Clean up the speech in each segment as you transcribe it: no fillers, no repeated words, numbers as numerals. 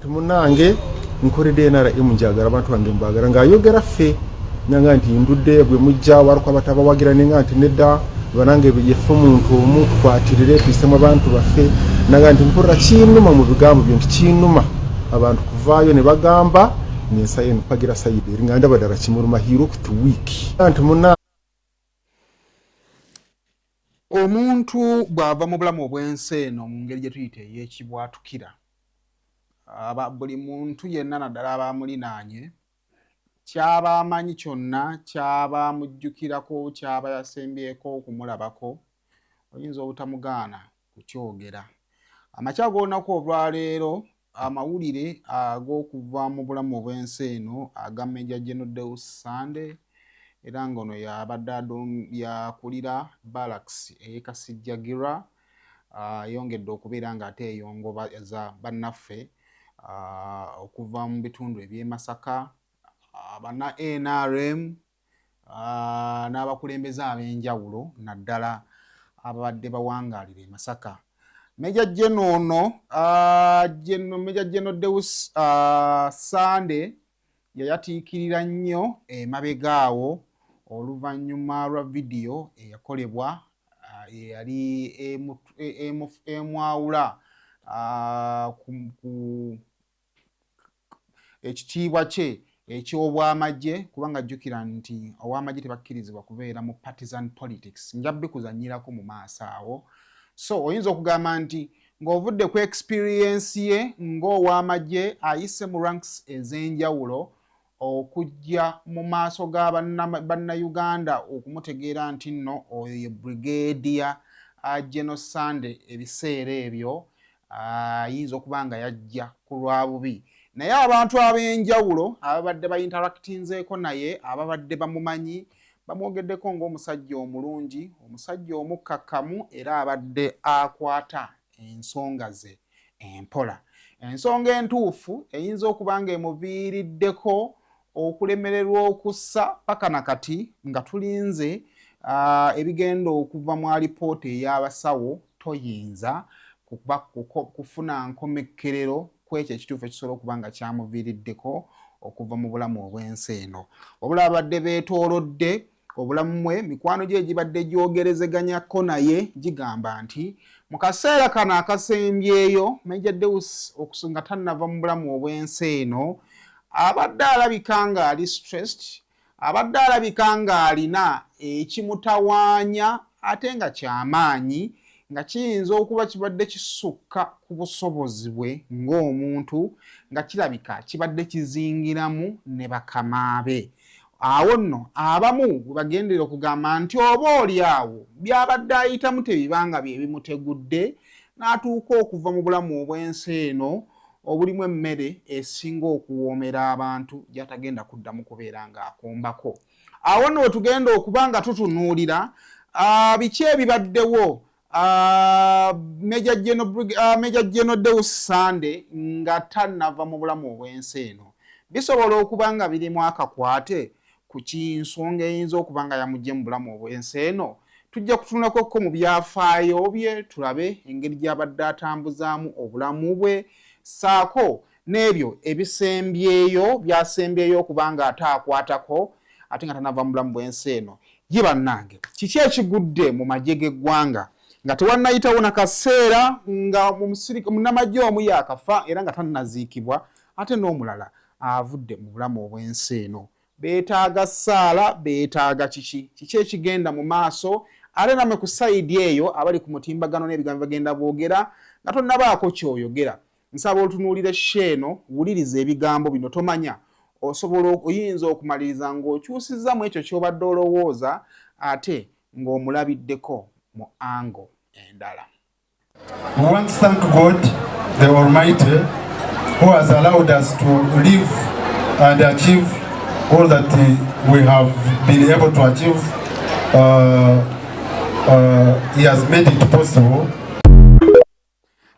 Munange nkoredde NRM njagala abantu bange mbagala ng'ayogera ffe nyanga nti ndudde gwe mujja waruko abatabawagira nenga nti nedda banange yefu muntu omu kwatirire twisemu abantu baffe nanga nti mpura kinuma mu bigambo byo nti kinuma abantu kuvaayo ne bagamba nensaye mpagira sayidi ringanda badara kimuruma hiro ku week anti munna omuntu bwava mu bulamu obwensi eno mu ngeri gye tuyita ey'ekibwatukira buli muntu yenna naddala aba amulinaanye kyaba amanyi kyonna kyaba amujjukirako kyaba yasembyeko okumulabako oyinza obutamugaana kukyogera. Amakya g'olunaku olwaleero amawulire ag'okuva mu bulamu obwensi eno aga Major General Deus Sande era ng'ono y'abadde yakulira Barracks ey'e Kasijjagira yongedde okubeera ng'ate eyongobaza bannaffe okuva mu bitundu eby'e Masaka bana NRM n'abakulembeze ab'enjawulo naddala ababadde bawangaalira e Masaka. Major General Deus Sande yayatiikirira nnyo emabega awo oluvannyuma lwa vidiyo eyakolebwa eyali emwawula ku ekitiibwa kye eky'obwamagye kubanga jjukira nti ow'amagye tebakkirizibwa kubeera mu partisan politics njabbe kuzanyirako mu maaso awo. So oyinza okugamba nti ng'ovudde ku experience ye ng'ow'amagye ayise mu ranks ez'enjawulo okujja mu maaso ga bannayuganda okumutegeera nti nno oyo ye Brigadier General Sande ebiseera ebyo ayinza okuba nga yajja ku lwabubi. Naye abantu ab'enjawulo ababadde bayinteractinzeeko naye ababadde bamumanyi bamwogeddeko ng'omusajja omulungi, omusajja omukkakkamu era abadde akwata ensonga ze empola. Ensonga entuufu eyinza okuba nga emuviiriddeko okulemererwa okussa paka na kati nga tulinze ebigenda okuva mu alipoota ey'abasawo toyinza kufuna nkomekkerero kwekyo ekituufu ekisobola okuba nga kyamuviiriddeko okuva mu bulamu obwensi eno. Wabula abadde beetoolodde obulamu bwe mikwano gye gibadde gyogerezeganyako naye gigamba nti mu kaseera kano akasembyeyo Major Deus okusunga tannava mu bulamu obwensi eno abadde alabika ng'ali stressed, abadde alabika ng'alina ekimutawaanya ate nga kyamaanyi nga kiyinza okuba kibadde kisukka ku busobozi bwe ng'omuntu nga kirabika kibadde kizingiramu ne bakama be. Awo nno abamu bagendera okugamba nti oba oli awo byabadde ayitamu tebibanga bye bimutegudde n'atuuka okuva mu bulamu obwensi eno obulimu emmere esinga okuwoomera abantu gy'atagenda kuddamu kubeera ng'akombako. Awo nno we tugenda okuba nga tutunuulira biki ebibaddewo Major General Deus Sande nga tannava mu bulamu obwensi eno. Bisobola okuba nga birimu akakwate ku kinsonga eyinza okuba nga yamugye mu bulamu obwensi eno. Tujja kutunulako mu byafaayo bye tulabe engeri gy'abadde atambuzaamu obulamu bwe saako n'ebyo ebisembyeyo byasembyeyo okuba nga ate akwatako ate nga tannava mu bulamu bwensi eno. Ye bannange kiki ekigudde mu magye g'eggwanga nga tewannayitawo na kaseera nga munnamagye omu yaakafa era nga tannaziikibwa ate n'omulala avudde mu bulamu obwensi eno. Beetaaga ssaala, beetaaga kiki ekigenda mu maaso ate nammwe ku sayidi eyo abali ku mutimbagano n'ebigambo bagenda boogera nga tonnabaako ky'oyogera. Nsaba olutunuulire sheeno wuliriza ebigambo bino tomanya oyinza okumaliriza ng'okyusizzamu ekyo ky'obadde olowooza ate ng'omulabiddeko mu ango endala. We want to thank God, the Almighty, who has allowed us to live and achieve all that we have been able to achieve. He has made it possible.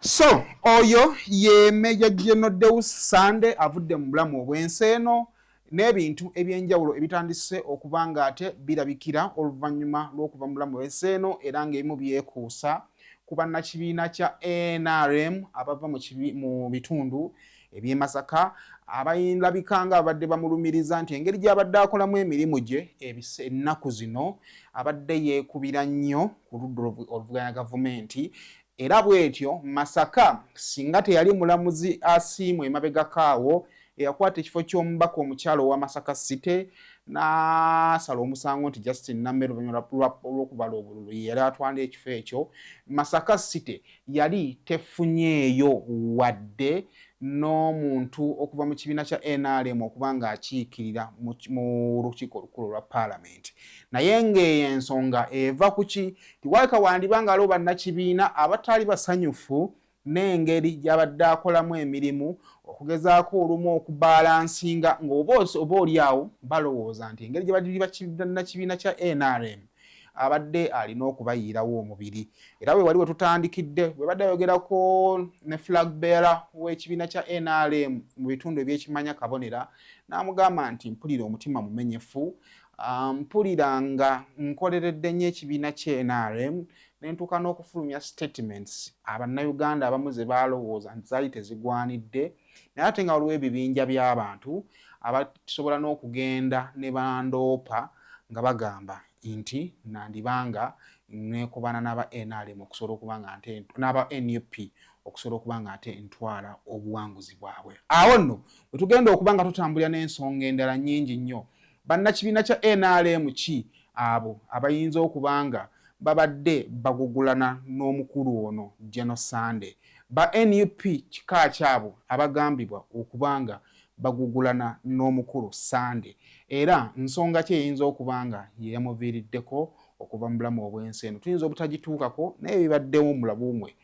So, oyo ye Major General Deus Sande avudde mu bulamu obwensi eno n'ebintu ebyenjawulo ebitandise okuba nga ate birabikira oluvannyuma lw'okuva mu bulamu obwensi eno era ng'ebimu byekuusa ku bannakibiina kya NRM abava mu bitundu eby'e Masaka abayinlabika nga abadde bamulumiriza nti engeri gy'abadde akolamu emirimu gye ennaku zino abadde yeekubira nnyo ku ludda oluvuganya gavumenti era bw'etyo Masaka singa teyali mulamuzi asiimwe emabegakaawo eyakwata ekifo ky'omubaka omukyalo owa Masaka City n'asala omusango nti Justin Namero olw'okubala obululu yali atwala ekifo ekyo Masaka City yali tefunyeeyo wadde n'omuntu okuva mu kibiina kya NRM okuba ng'akiikirira mu lukiiko olukulu olwa Parliament naye ng'eyo ensonga eva ku ki tiwaleka wandibanga aliwo bannakibiina abatali basanyufu n'engeri gy'abadde akolamu emirimu okugezaako olumu okubalansinga ng'oba oliawo balowooza nti engeri gye bannakibiina kya NRM abadde alina okubayiirawo omubiri era we wali we tutandikidde bwe badde ayogerako ne flag bearer w'ekibiina kya NRM mu bitundu eby'ekimanya Kabonera n'amugamba nti mpulira omutima mumenyefu mpulira nga nkoleredde nnyo ekibiina kya NRM nentuuka n'okufulumya statements abannayuganda abamu ze balowooza nti zaali tezigwanidde naye ate nga waliwo ebibinja by'abantu abasobola n'okugenda ne bandoopa nga bagamba nti nandibanga nekubana n'aba NRM okusobola okuba nga ate n'aba NUP okusobola okuba nga ate ntwala obuwanguzi bwabwe awo nno bwe tugenda okuba nga tutambulira n'ensonga endala nnyingi nnyo bannakibiina kya NRM ki abo abayinza okuba nga babadde bagugulana n'omukulu ono General Sunday ba NUP kika kyabo abagambibwa okubanga bagugulana n'omukulu Sunday era nsonga ki eyinza okuba nga yeyamuviiriddeko okuva mu bulamu obw'ensi eno tuyinza obutagituukako naye bibaddewo mulabumwe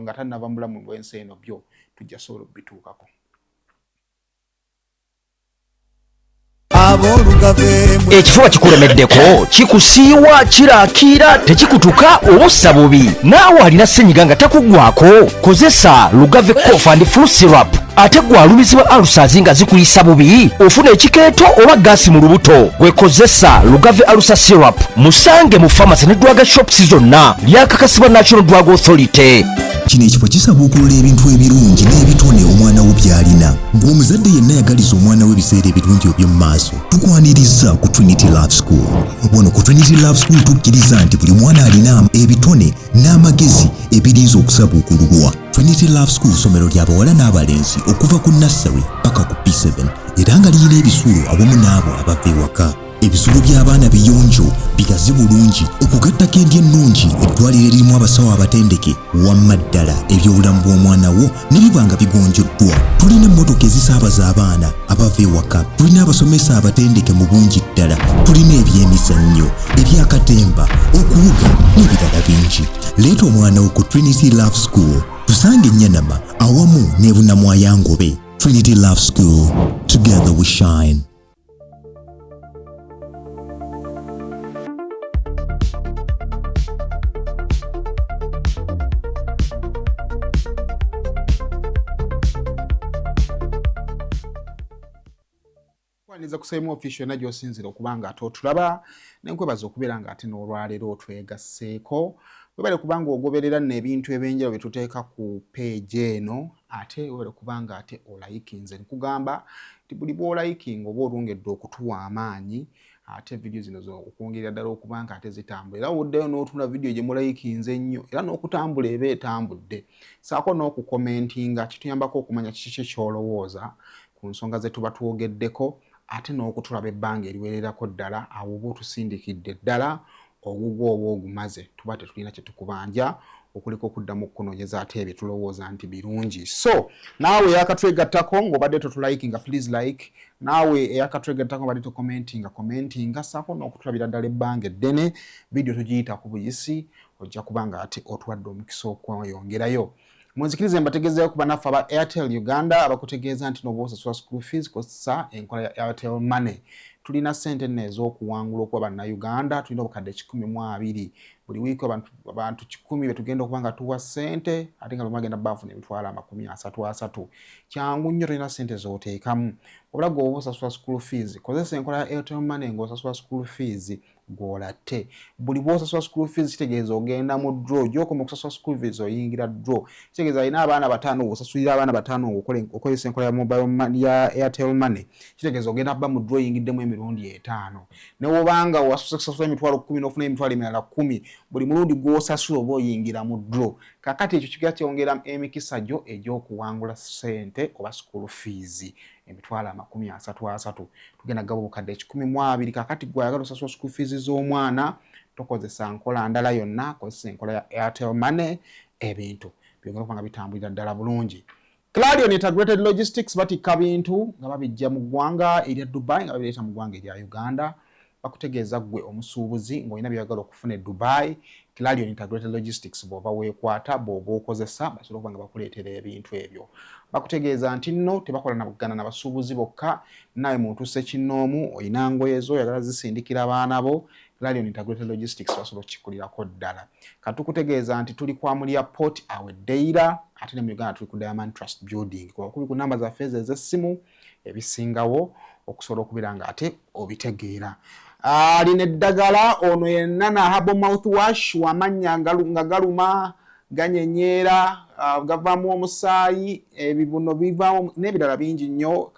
nga tannava mu bulamu bw'ensi eno byo tujja sobola obituukako. Ekifuba kikulemeddeko kikusiiwa kiraakira tekikutuka obussa bubi naawe alina ssenyiga nga takuggwako kozesa Lugave Cough and Flu Syrup ate gwalumizibwa alusazi nga zikuyisa bubi ofuna ekikeeto oba gaasi mu lubuto gwekozesa Lugave Alusa Syrup musange mu pharmacy ne drug shops zonna lyakakasibwa National Drug Authority. Kino ekifo kisaba okulola ebintu ebirungi n'ebitone omwana wo by'alina ng'omuzadde yenna yagaliza omwana we ebiseera ebirungi eby'omu maaso tukwaniriza ku Trinity Love School. Wano ku Trinity Love School tukkiriza nti buli mwana alina ebitone n'amagezi ebirinza okusabuukululwa. Trinity Love School somero ly'abawala n'abalenzi okuva ku nursery paka ku P7 era nga liyina ebisulo awamu n'abo abava ewaka. Ebisulo by'abaana biyonjo bigazi bulungi okugattako endya ennungi eddwaliro eririmu abasawo abatendeke wamma ddala ebyobulamu bw'omwana wo ne biba nga bigonjoddwa. Tulina emmotoka ezisaabaza abaana abava ewaka, tulina abasomesa abatendeke mu bungi ddala, tulina ebyemizannyo ebyakatemba okuwuga n'ebirala bingi. Leeta omwana wo ku Trinity Love School tusange Nyanama awamu ne Bunamwaya Ngobe. Trinity Love School, together we shine. Niza kusema official na gyosinzira okubanga atotulaba nenkwebaza okubeera nga ate n'olwaleero otwegasseeko webale kubanga ogoberera n'ebintu ebyenjawulo bye tuteeka ku page eno ate webale kubanga ate olayikinze nkugamba nti buli bw'olayikinga oba olwongedde okutuwa amaanyi ate video zino okwongerera ddala okubanga ate zitambula era woddeyo n'otuna video gye mulayikinze ennyo era n'okutambula eba etambudde saako n'okukomentinga kituyambako okumanya kiki ky'olowooza ku nsonga ze tuba twogeddeko ate n'okutulaba ebbanga eriwererako ddala awo oba otusindikidde ddala ogugwo oba ogumaze tuba tetulina kye tukubanja okuliko okuddamu okunoonyeza ate ebyo tulowooza nti birungi. So naawe eyakatwegattako ng'obadde totulayikinga please like, naawe eyakatwegattako ng'obadde tokomentinga saako n'okutulabira ddala ebbanga eddene video tugiyita ku buyisi ojja kubanga ate otuwadde omukisa okweyongerayo. Munzikirize mbategezeyo kuba naffe aba Airtel Uganda abakutegeeza nti n'oba osasula school fees kozesa enkola ya Airtel Money. Tulina ssente nno ez'okuwangula okuba bannayuganda, tulina obukadde 12 buli wiiki abantu 100 betugenda okubanga tuwa ssente ate nga bagenda bafuna emitwalo 33 kyangu nnyo tolina ssente z'oteekamu obula gwe oba osasula school fees kozesa enkola ya Airtel Money ng'osasula school fees gw'olatte buli bw'osasula school fees kitegeeza ogenda mu draw gy'okoma okusasula school fees oyingira draw kitegeeza alina abaana 5 osasulira abaana 5 okozesa enkola ya mobile money ya Airtel Money kitegeeza ogenda kuba mu draw oyingiddemu emirundi 5 ne wobanga wasasula emitwalo 10 n'ofuna emitwalo emirala 10 buli mulundi gw'osasula oba oyingira mu draw kakati ekyo kiga kyongera emikisa gyo egy'okuwangula ssente oba school fees emitwalo 33 tugenda gabo bukadde 12 kakati gwayagala osasula school fees z'omwana tokozesa nkola ndala yonna kozesa enkola ya Airtel Money ebintu byongera kubanga bitambulira ddala bulungi. Clarion Integrated Logistics batikka bintu nga babijja mu ggwanga erya Dubai nga babireeta mu ggwanga erya Uganda bakutegeeza gwe omusuubuzi ng'olina byagala okufuna Dubai Clarion Integrated Logistics bw'oba weekwata bw'oba okozesa basobola okuba nga bakuleetera ebintu ebyo bakutegeeza nti nno tebakola na bugana na basuubuzi bokka nawe muntu ssekinnoomu oyina ngoye zo oyagala zisindikira baana bo Clarion Integrated Logistics basobola okukikulirako ddala katukutegeeza nti tuli kwa Mulya Port Aweddeira ate ne mu Uganda tuli ku Diamond Trust Building kuba kuli ku namba zaffe ez'essimu ebisingawo okusobola okubeera nga ate obitegeera alina eddagala ono yenna na Herbal Mouthwash wamanya nga galuma ganyenyera gavaamu omusaayi ebibuno bivaamu n'ebirala bingi nnyo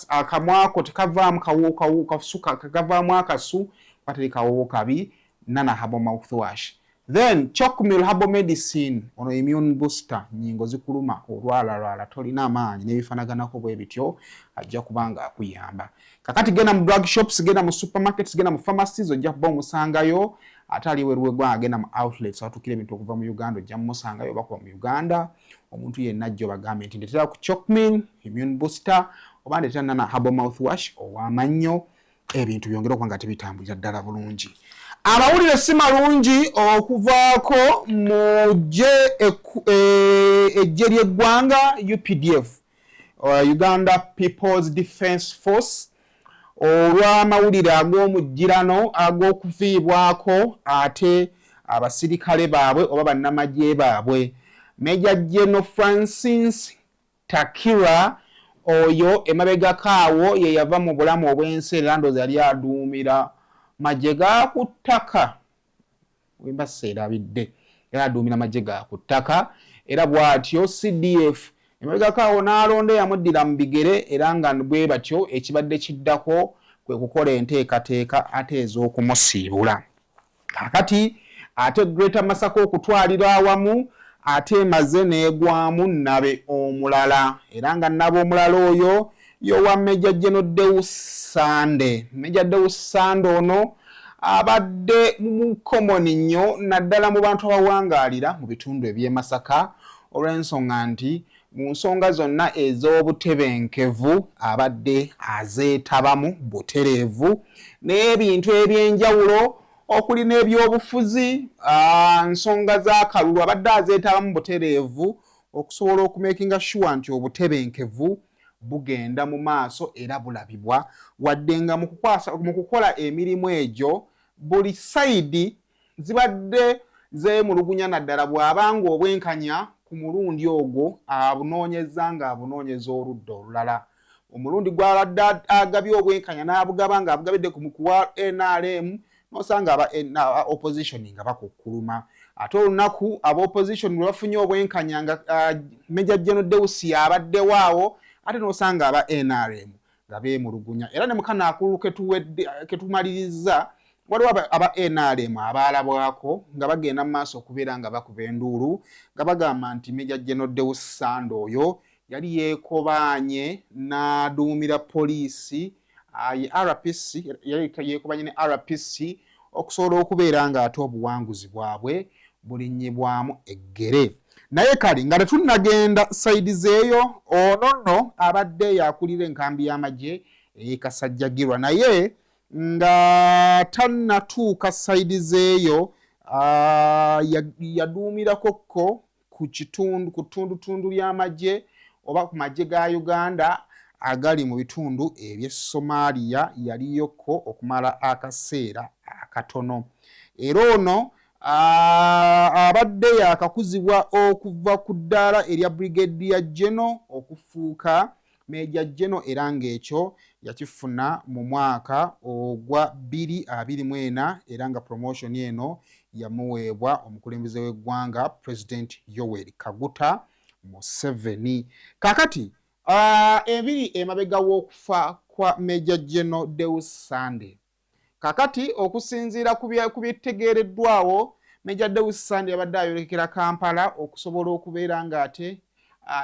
akamwako tekavaamu kawo kasuka kagavaamu akasu pateri kawo kabi nana Herbal Mouthwash then Chocmil Herbal Medicine ono immune booster nyingo zikuluma olwala tolina amaanyi n'ebifanaganako bwe bityo ajja kubanga akuyamba kakati genda mu drug shops genda mu supermarkets genda mu pharmacies ojja kuba omusangayo ate aliwe ruwegwa agenda mu outlets atukira ebintu okuva mu Uganda ojja musangayo bakuba mu Uganda omuntu yenna ajja bagambe nti ndetera ku Chocmil immune booster oba ndetera nana Herbal Mouthwash owamannyo ebintu byongera okubanga tebitambulira ddala bulungi amawulire si malungi okuvaako mu ejje ly'eggwanga UPDF Uganda People's Defence Force olw'amawulire ag'omujjirano ag'okufiibwako ate abasirikale baabwe oba bannamagye baabwe Major General Francis Takira oyo emabegako awo ye yava mu bulamu obw'ensi era ndoozi yali aduumira magye ga ku ttaka wemba seerabidde era aduumira magye ga ku ttaka era bw'atyo CDF emabegako awo n'alonda eyamuddira mu bigere era nga bwe batyo ekibadde kiddako kwe kukola enteekateeka ate ez'okumusiibula kakati ate Greater Masaka okutwalira awamu ate emaze n'egwamu nabe omulala era nga nabe omulala oyo yowa Major General Deus Sande Major Deus Sande ono abadde mu common nnyo naddala mu bantu abawangaalira mu bitundu eby'e Masaka olw'ensonga nti mu nsonga zonna ez'obutebenkevu abadde azeetabamu butereevu n'ebintu eby'enjawulo okuli n'ebyobufuzi nsonga z'akalulu abadde azeetabamu butereevu okusobola okumakinga sure nti obutebenkevu bugenda mu maaso era bulabibwa wadde nga mu kukola emirimu egyo buli sayidi zibadde zeemulugunya naddala bw'abanga obwenkanya ku mulundi ogwo abunoonyeza nga abunoonyeza oludda olulala omulundi gw'abadde agabye obwenkanya n'abugaba nga abugabidde ku mukuwa NRM n'osanga aba opposition nga bakukkuluma ate olunaku aba opposition lwe bafunye obwenkanya nga Major General Deus abaddewo awo ate n'osanga aba NRM nga beemulugunya era ne mukana akulu ketumaliriza waliwo aba NRM abaalabwako nga bagenda mu maaso okubeera nga bakuba enduulu nga bagamba nti Major General Deus Sande oyo yali yeekobaanye n'aduumira poliisi RPC yali yeekobanye ne RPC okusobola okubeera nga ate obuwanguzi bwabwe bulinnyibwamu eggere naye kale nga tetunnagenda sayidi zeeyo ono nno abadde yakulira enkambi y'amagye ey'Kasajjagirwa naye nga tannatuuka sayidi zeeyo yaduumirakokko ku ttundu ly'amagye oba ku magye ga Uganda agali mu bitundu eby'e Somalia yaliyoko okumala akaseera akatono era ono abadde yakakuzibwa okuva ku ddaala erya Brigadier General okufuuka Major General era ng'ekyo yakifuna mu mwaka ogwa 2024 era nga promotion eno yamuweebwa omukulembeze w'eggwanga President Yoweri Kaguta Museveni. Kakati ebiri emabega w'okufa kwa Major General Deus Sande. Kakati okusinziira ku byetegeereddwawo Major Deus Sande yabadde ayolekera Kampala okusobola okubeera ng'ate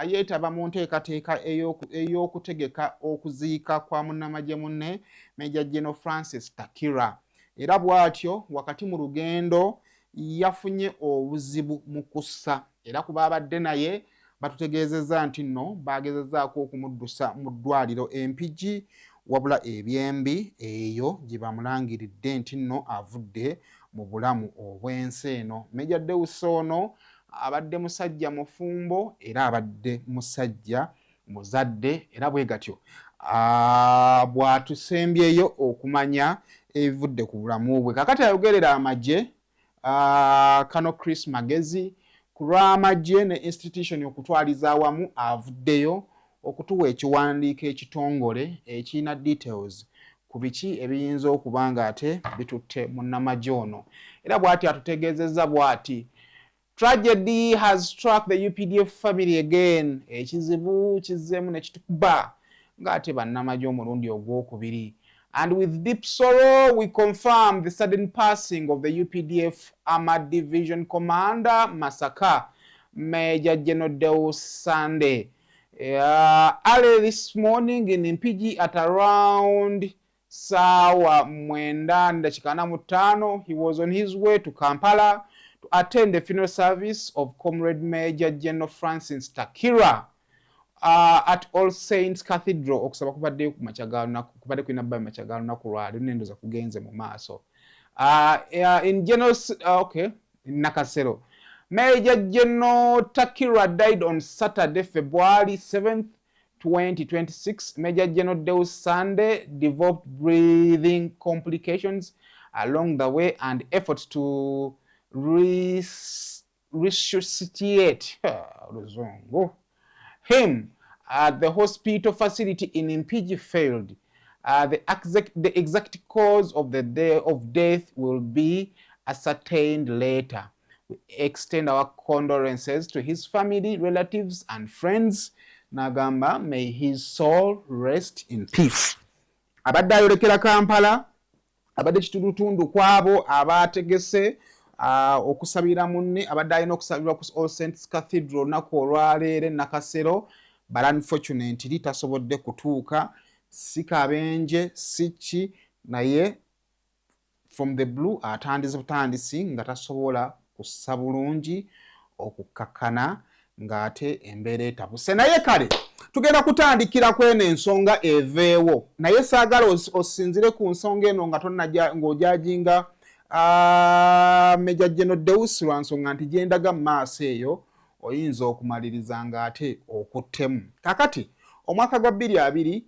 yeetaba mu nteekateeka ey'okutegeka okuziika kwa munnamagye munne Major General Francis Takira. Era bw'atyo wakati mu lugendo yafunye obuzibu mu kussa era kuba abadde naye batutegeezezza nti nno baagezezzaako okumuddusa mu ddwaliro Empigi wabula ebyembi eyo gye bamulangiridde nti nno avudde mu bulamu obw'ensi eno. Major Deus ono abadde musajja mufumbo era abadde musajja muzadde era bwe gatyo bw'atusembyeyo okumanya ebivudde ku bulamu bwe. Kakati ayogerera amagye Kano Chris Magezi ku lw'amagye ne institution okutwaliza awamu avuddeyo okutuwa ekiwandiiko ekitongole ekirina details ku biki ebiyinza okuba nga ate bitutte munnamagye ono. Era bw'ati atutegeezezza bw'ati tragedy has struck the UPDF family again. Ekizibu kizzeemu ne kitukuba ng'ate bannamagye omulundi ogwokubiri. And with deep sorrow, we confirm the sudden passing of the UPDF Armored Division Commander Masaka, Major General Deus Sande. Early this morning in Mpigi at around Sawa Mwenda Ndachikana Mutano, he was on his way to Kampala to attend the funeral service of Comrade Major General Francis Takira at All Saints Cathedral. Okusaba kubadde ku machagalo kubadde kwina bba machagalo na kulwali nendo za kugenze mu maaso. In General in Nakasero. Major General Takira died on Saturday, February 7th, 2026. Major General Deus Sande developed breathing complications along the way and efforts to resuscitate him at the hospital facility in Mpigi failed. The exact cause of the death will be ascertained later. We extend our condolences to his family, relatives, and friends. Nagamba, may his soul rest in peace. Abadde ayolekera Kampala, abadde kitundutundu kwabo abategese okusabira munne, abadde alina okusabirwa ku All Saints Cathedral naku olwaleero Nakasero, but unfortunately tasobodde kutuuka, si kabenje si naye from the blue atandise butandisi nga tasobola kussa bulungi okukakkana ng'ate embeera etabuse. Naye kale tugenda kutandikira kweno ensonga eveewo, naye saagala osinzire ku nsonga eno nga tonnajja ng'ojajinga Major General Deus lwansonga nti gyendaga mu maaso eyo oyinza okumaliriza ng'ate okuttemu. Kakati omwaka gwa 2020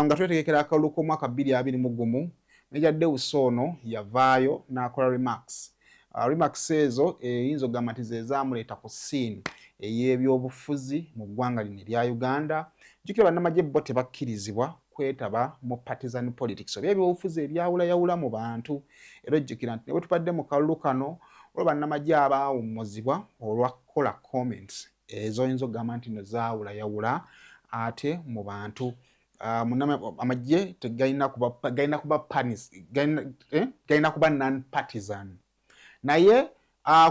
nga twetegekera akalulu k'omwaka 2021 Major Deus ono yavaayo n'akola remarks. Remarks ezo eyinza okugamba nti ze zaamuleeta ku scene ey'ebyobufuzi mu ggwanga lino erya Uganda. Jjukira bannamagye bo tebakkirizibwa kwetaba mu partisan politics oba ebyobufuzi ebyawulayawula mu bantu. Era ojjukira nti ne bwe tupadde mu kalulu kano olwo bannamagye abaawummuzibwa olwakukola comments ezo oyinza okugamba nti no zaawulayawula ate mu bantu. Amagye tegalina kuba non-partisan. Naye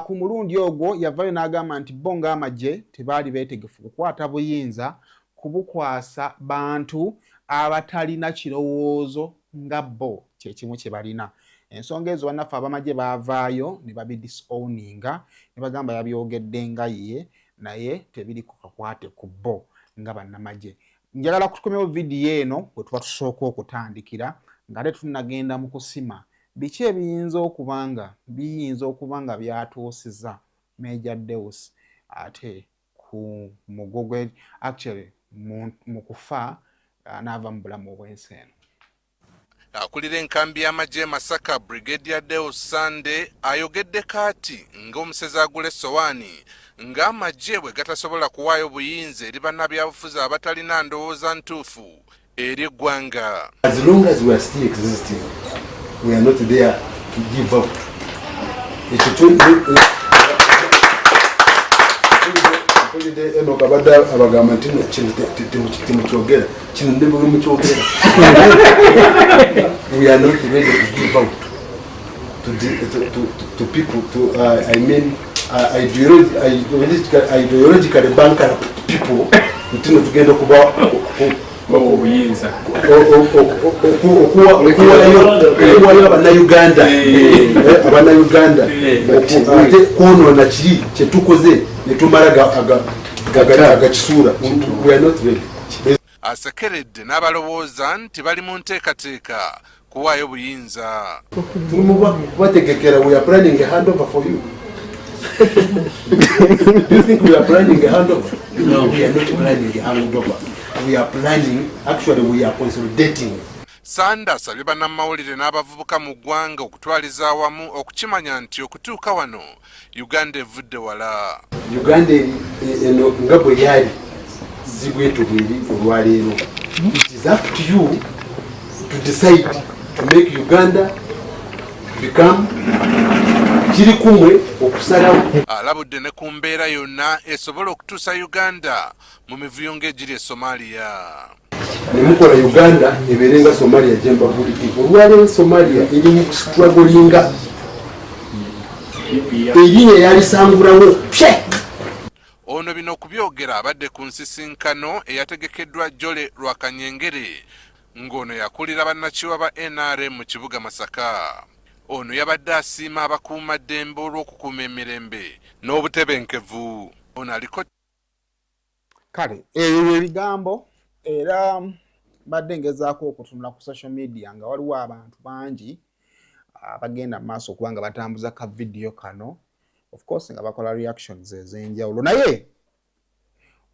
ku mulundi ogwo yavayo n'agamba nti bo ng'amagye tebaali beetegefu kukwata buyinza kubukwasa bantu abatalina kirowoozo nga bo kyekimu kye balina. Ensonga ezo bannaffe abamagye baavaayo ne babidisowninga ne bagamba yabyogedde nga ye naye tebiri ku kakwate ku bo nga bannamagye. Njagala kutukomyawo vidiyo eno bwe tuba tusooka okutandikira ng'ate tunagenda mu kusima biki ebiyinza okuba nga byatuusiza Major Deus ate ku mugogwe actually mu kufa n'ava mu bulamu obw'ensi eno. akulira enkambi y'amagye Masaka Brigadier Deus Sande ayogeddeko ati ng'omusezi agula essowaani ng'amagye bwe gatasobola kuwaayo buyinza eri bannabyabufuzi abatalina ndowooza ntuufu eri eggwanga. As long as we are still existing, we are not there to give up. Eno kabada abagamba nti timukyogera kino ndi buli mukyogera. We are not ready to give out to people, I mean ideologically bankrupt people ntino tugenda kuba obuyinza okuwalayo abannayuganda ate kwonoona kiri kyetukoze netumala agakisuula. We are not ready. Asekeredde n'abalowooza nti bali mu nteekateeka kuwaayo buyinza. Kubategekera, we are planning a handover for you. Do you think we are planning a handover? No, we are not planning a handover. We are planning, actually we are consolidating. Sanda asabye bannamawulire n'abavubuka mu ggwanga okutwaliza awamu okukimanya nti okutuuka wano Uganda evudde wala. Uganda eno nga bwe yali zibwetu bweri olwaleero. It is up to you to decide to make Uganda become kiri kumwe okusalawo. Alabudde ne ku mbeera yonna esobola okutuusa Uganda mu mivuyo ng'egiri e Somalia. Nemukola Uganda ebeerenga Somalia gyemba buli olwaleero Somalia eri mu kustrugglinga erinya yalisangulawo. Ono bino okubyogera abadde ku nsisinkano eyategekeddwa Jole Lwakanyengere ng'ono yakulira bannakiwa ba NRM mu kibuga Masaka. Ono yabadde asiima abakuumaddembe olw'okukuuma emirembe n'obutebenkevu. Ono aliko kale ebyo ebigambo era badde ngezaako okutunula ku social media nga waliwo abantu bangi abagenda mu maaso okuba nga batambuza ka video kano, of course nga bakola reactions ez'enjawulo. Naye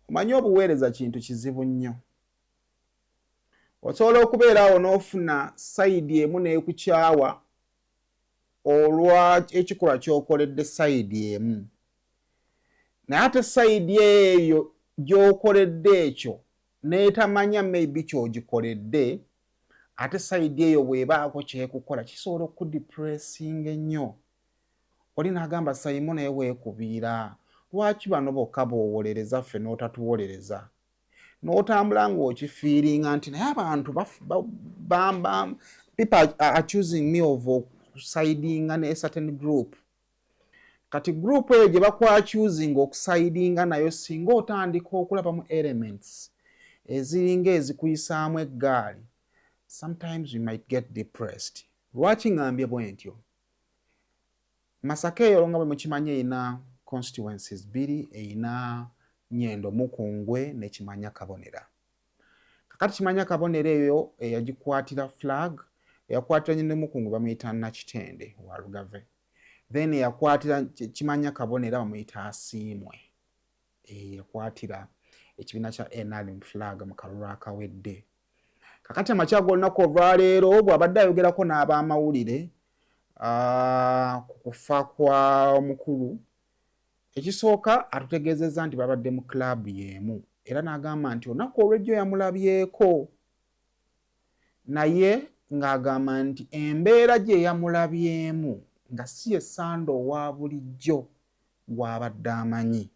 omanyi obuweereza kintu kizibu nnyo. Osobola okubeeraawo n'ofuna sayidi emu n'ekukyawa olwa ekikolwa ky'okoledde sayidi emu, naye ate sayidi eyo gy'okoledde ekyo n'etamanya maybe ky'ogikoledde, ate sayidi eyo bw'ebaako kyekukola kisobola okudepressinga ennyo. Oli n'agamba Simon naye weekubiira, lwaki bano bokka b'owolereza ffe n'otatuwolereza? N'otambula ng'okifiiringa nti naye abantu people are accusing me of okusidinga ne certain group. Kati group eyo gye bakwaccusing okusidinga nayo singa otandika okulabamu elements eziringa ezikuyisaamu eggaali, sometimes you might get depressed. Lwaki ngambye bwe ntyo? Masaka eyo nga bwe mukimanyi erina constituencies bbiri, erina Nyendo Mukungwe ne Kimanya Kabonera. Kakati Kimanya Kabonera eyo eyagikwatira flag, eyakwatira Nyendo Mukungwe bamuyita Nakitende wa Lugave. Then eyakwatira Kimanya Kabonera bamuyita Asiimwe, eyakwatira ekibiina kya NRM flag mu kalulu akawedde. Kakati amakya g'olunaku olwaleero bw'abadde ayogerako n'abamawulire ku kufa kwa omukulu, ekisooka atutegeezezza nti babadde mu club y'emu era n'agamba nti olunaku olw'ejjo yamulabyeko, naye ng'agamba nti embeera gye yamulabyemu nga si ye Sande owa bulijjo gw'abadde amanyi,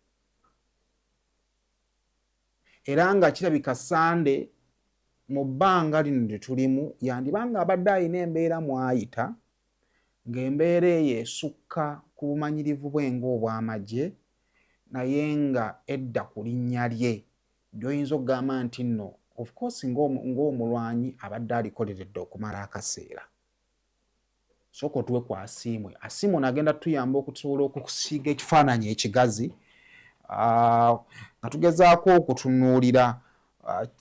era nga kirabika Sande mu bbanga lino lye tulimu yandibanga abadde alina embeera mw'ayita, ng'embeera eyo esukka ku bumanyirivu bwe ng'obw'amagye, naye nga edda ku linnya lye gy'oyinza okugamba nti nno of course ng'omulwanyi abadde alikoleredde okumala akaseera. Sooka otuwe ku Asiimwe. Asiimwe n'agenda tuyamba okusobola okusiiga ekifaananyi ekigazi nga tugezaako okutunuulira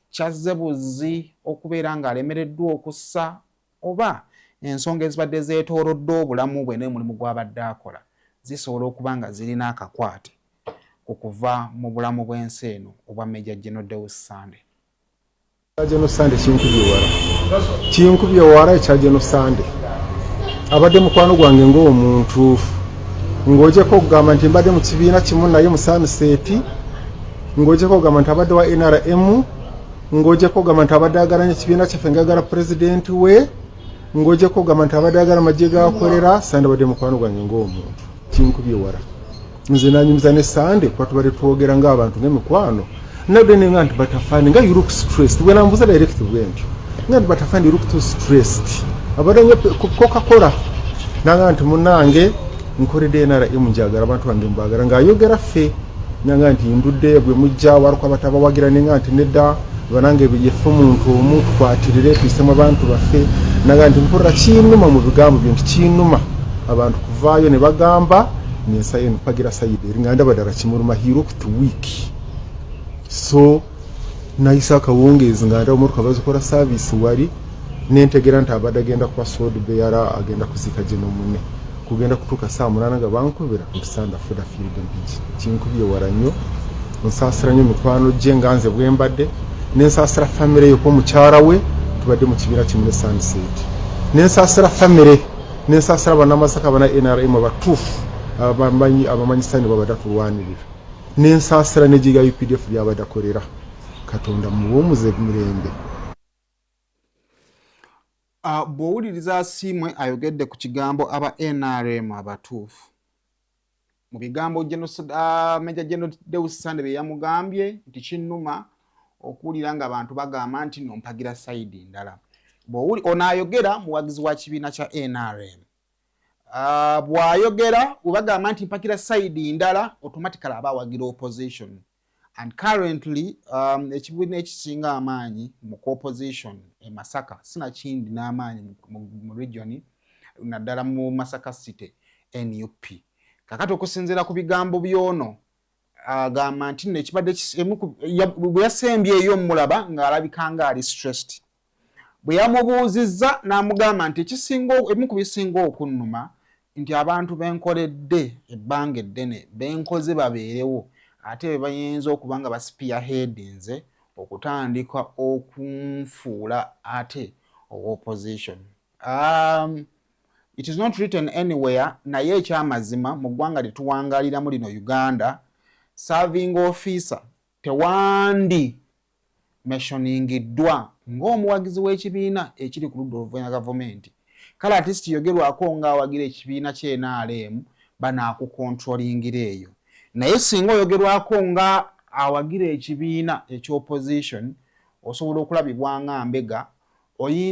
kyazze buzzi okubeera ng'alemereddwa okussa oba ensonga ezibadde zeetoolodde obulamu bwe n'omulimu gw'abadde akola zisobola okuba nga zirina akakwate okuva mu bulamu bw'ensi eno obwa Major General Deus Sande. Jeno Sande kinkubye wara ekya Jeno Sande abadde mukwano gwange ng'omuntu ng'ogyeko okugamba nti mbadde mu kibiina kimu naye mu Sunset, ng'ogyeko okugamba nti abadde wa NRM, ng'ogyeko okugamba nti abadde agalanya ekibiina kyaffe ng'agala pulezidenti we, ng'ogyeko okugamba nti abadde agala amagye g'akolera. Sande abadde mukwano gwange ng'omuntu, kinkubye wara. Nze nanyumiza ne Sande kuba tubadde twogera ng'abantu ng'emikwano. Nabde nenga nti batafani nga you look stressed. When I'm direct went. Nga nti batafani you look too stressed. Abadde Coca-Cola. Nanga nti munange nkoredde NRM njagala abantu bange mbagala ng'ayogera ffe. Nanga nti ndudde bwe mujja waruko abatabawagira nenga nti nedda banange biyefu muntu omu tukwatirire twisemu abantu baffe. Nanga nti mpura kinuma mu bigambo bintu kinuma abantu kuvaayo ne bagamba nensayo mpagira sayidi eringa badala kimuruma he looked weak. So naisa kawongezi nganda omuntu kabazo kora service wali nentegera nti abadde agenda kwa Sword Bearer agenda kuzika Jeno munne kugenda kutuka saa 8 nga bankubira kusanda foda field beach kinkubye waranyo nsasira nyo mikwano je nganze bwembadde nensasira family yo ko mukyara we tubadde mu kibira kimune Sunset nensasira family nensasira bana masaka bana NRM abatufu abamanyi sani babadatu nensasira nejiga UPDF byabadakorera Katonda muwomuze mirembe. Bw'owuliriza Simwe ayogedde ku kigambo aba NRM abatuufu mu bigambo Major General Deus Sande bye yamugambye nti kinnuma okuwulira nga abantu bagamba nti nompagira sayidi ndala. Ono ayogera muwagizi wa kibiina kya NRM. Bw'ayogera ubagamba nti mpakira sayidi ndala automatically aba awagira opposition. And currently ekibiina ekisinga amaanyi mu opposition e Masaka sina kindi n'amaanyi mu region naddala mu Masaka City NUP. Kakati okusinziira ku bigambo byono agamba nti nekibadde bwe yasembyeyo mulaba ng'alabika nga ali stressed. Bwe yamubuuzizza n'amugamba nti emu ku bisinga okunnuma nti abantu benkoledde ebbanga eddene benkoze babeerewo ate be bayinza okuba nga spearheadinze okutandika okunfuula ate opposition. It is not written anywhere naye ekyamazima mu ggwanga lyetuwangaliramu lino Uganda serving officer tewandi mentioningiddwa ng'omuwagizi w'ekibiina ekiri ku ludda oluvuganya gavumenti. Kale artist yogerwako ng'awagira ekibiina kye NRM banaakukontrolingira eyo. Naye singa oyogerwako nga awagira ekibiina eky'opposition osobola okulabibwa nga mbega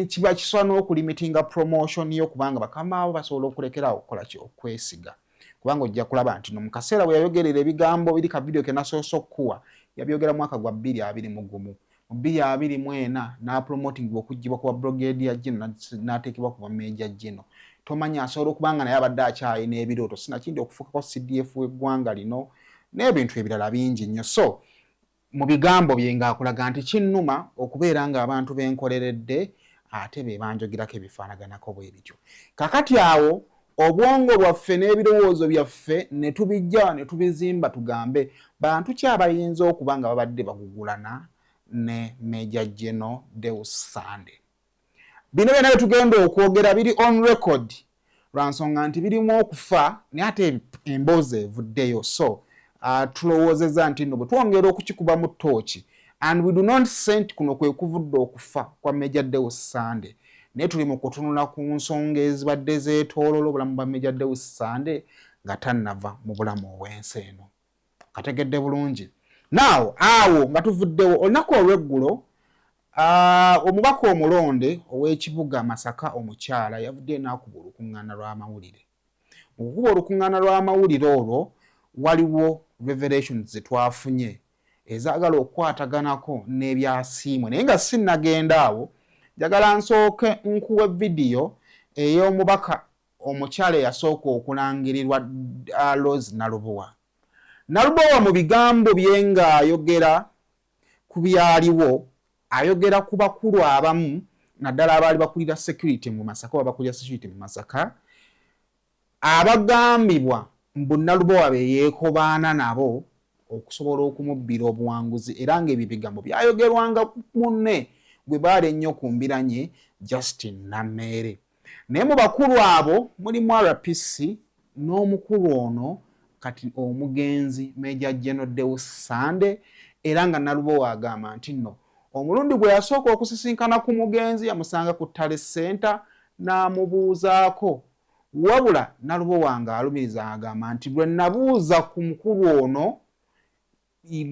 kiba kisobola n'okulimitinga promotion yo kubanga bakama abo basobola okulekeraawo okukola ki okwesiga. Kubanga ojja kulaba nti no mu kaseera bwe yayogerera ebigambo biri ka video ke nasoose okukuwa yabyogera mwaka gwa 2021 mu 2024 n'apromotingibwa okuggyibwa ku Brigadier General n'ateekebwa ku Major General. Tomanya asobola okubanga naye abadde akyalina ebirooto sinakindi okufukako CDF w'eggwanga lino n'ebintu ebirala bingi nnyo. So mu bigambo bye ng'akulaga nti kinnuma okubeera ng'abantu benkoleredde ate be banjogerako ebifaanaganako bwe bityo. Kakati awo obwongo bwaffe n'ebirowoozo byaffe ne tubijja ne tubizimba tugambe bantu ki abayinza okuba nga babadde bagugulana ne Major General Deus Sande. Bino byonna tugenda okwogera biri on record lwa nsonga nti birimu okufa naye ate emboozi evuddeyo. So tulowoozezza nti nno bwe twongera okukikuba mu ttooki and we do not sent kuno kwe kuvudde okufa kwa Major Deus Sande naye tuli mu kutunula ku nsonga ezibadde zeetooloola obulamu bwa Major Deus Sande nga tannava mu bulamu obw'ensi eno. Kategedde bulungi. Now awo nga tuvuddewo olunaku olw'eggulo omubaka omulonde ow'ekibuga Masaka omukyala yavudde n'akuba olukuŋŋaana lw'amawulire. Mu kukuba olukuŋŋaana lw'amawulire olwo waliwo revelations ze twafunye ezaagala okukwataganako n'ebyasiimwe naye nga sinnagenda awo njagala nsooke nkuwe vidiyo ey'omubaka omukyala eyasooka okulangirirwa Rose Nalubowa. Nalubowa mu bigambo bye ng'ayogera ku byaliwo ayogera ku bakulu abamu naddala abaali bakulira security mu Masaka oba bakulira security mu Masaka abagambibwa mbu Nalubowa be yeekobaana nabo okusobola okumubbira obuwanguzi era ng'ebyo bigambo byayogerwanga munne gwe baali ennyo ku mbiranye Justin Nammeere. Naye mu bakulu abo mulimu RPC n'omukulu ono kati omugenzi Major General Deus Sande, era nga Nalubowa agamba nti nno omulundi gwe yasooka okusisinkana ku mugenzi yamusanga ku Tale Center n'amubuuzaako, wabula Nalubowa nga alumiriza agamba nti lwe nabuuza ku mukulu ono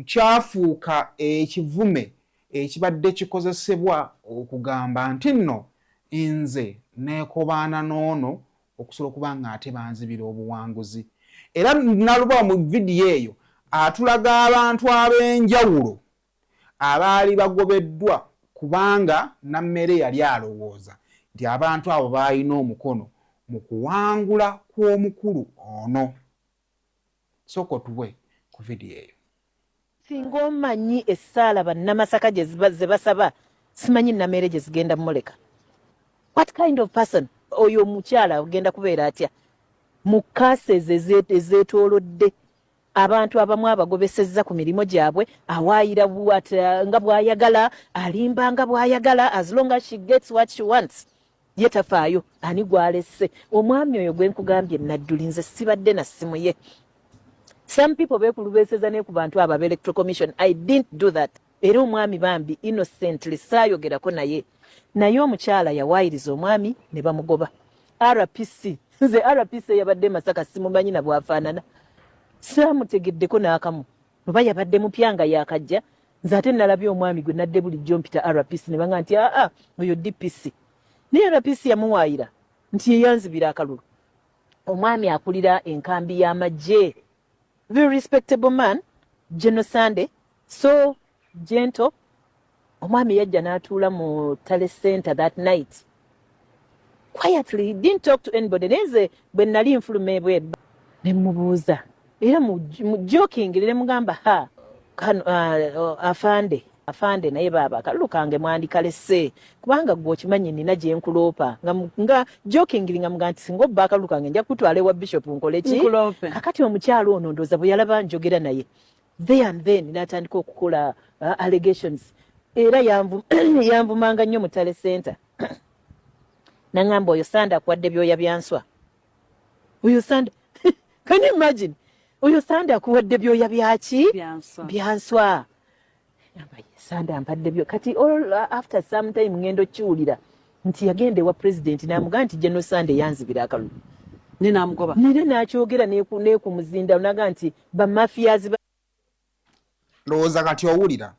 kyafuuka ekivume ekibadde kikozesebwa okugamba nti nno nze neekobaana n'ono okusobola okuba nga ate banzibira obuwanguzi. Era Nalubowa mu vidiyo eyo atulaga abantu ab'enjawulo abaali bagobeddwa kubanga Nammeere yali alowooza nti abantu abo baalina omukono mu kuwangula kw'omukulu ono. Sooka otuwe ku vidiyo eyo. Singa omanyi essaala bannamasaka ze basaba, simanyi Nammeere gye zigenda muleka. What kind of person oyo omukyala ogenda kubeera atya? Mu kaasezi ezeetoolodde abantu abamu abagobesezza ku mirimu gyabwe, awaayira nga bw'ayagala, alimba nga bw'ayagala, as long as she gets what she wants. Ye tafaayo, ani gw'alesse? Omwami oyo gwe nkugambye Nadduli nze sibadde na ssimu ye. Some people beekulubeeseza ne ku bantu abo Electoral Commission. I didn't do that. Era omwami bambi innocently saayogerako naye. Naye omukyala yawaayiriza omwami ne bamugoba. RPC, nze RPC yabadde Masaka simumanyi na bwafaanana. Saamutegeddeko n'akamu. Oba yabadde mupya nga yaakajja, nze ate nalabye omwami gwe nadde bulijjo mpita RPC ne banga nti oyo DPC. Naye RPC yamuwaayira nti yeyanzibira akalulu. Omwami akulira enkambi y'amagye. Very respectable man, General Sande, so gentle. Omwami yajja n'atuula mu Tale Center that night. Quietly, he didn't talk to anybody. Neze bwe nali nfuluma ebwebba ne mubuuza. Era mu joking ne mugamba afande naye baba akalulu kange mwandikalese kubanga gwe okimanyi nina gye nkuloopa nga joking nga mugamba nti singa obba akalulu kange nja kutwala ewa bishop nkole ki kakati omukyalo ono ndooza bwe yalaba njogera naye there and then n'atandika okukola allegations era yanvumanga nnyo mu Tale Center. Nangamba oyo Sande akuwadde byoya byanswa. Oyo Sande can you imagine? Oyo Sande akuwadde byoya byaki? Byanswa. Sande ampadde byo kati after some time ngendo kiwulira nti yagende wa president n'amugamba nti General Sande yanzibira akalulu. N'amugoba. Nire n'akyogera n'ekumuzinda naga nti ba mafias lowooza kati owulira.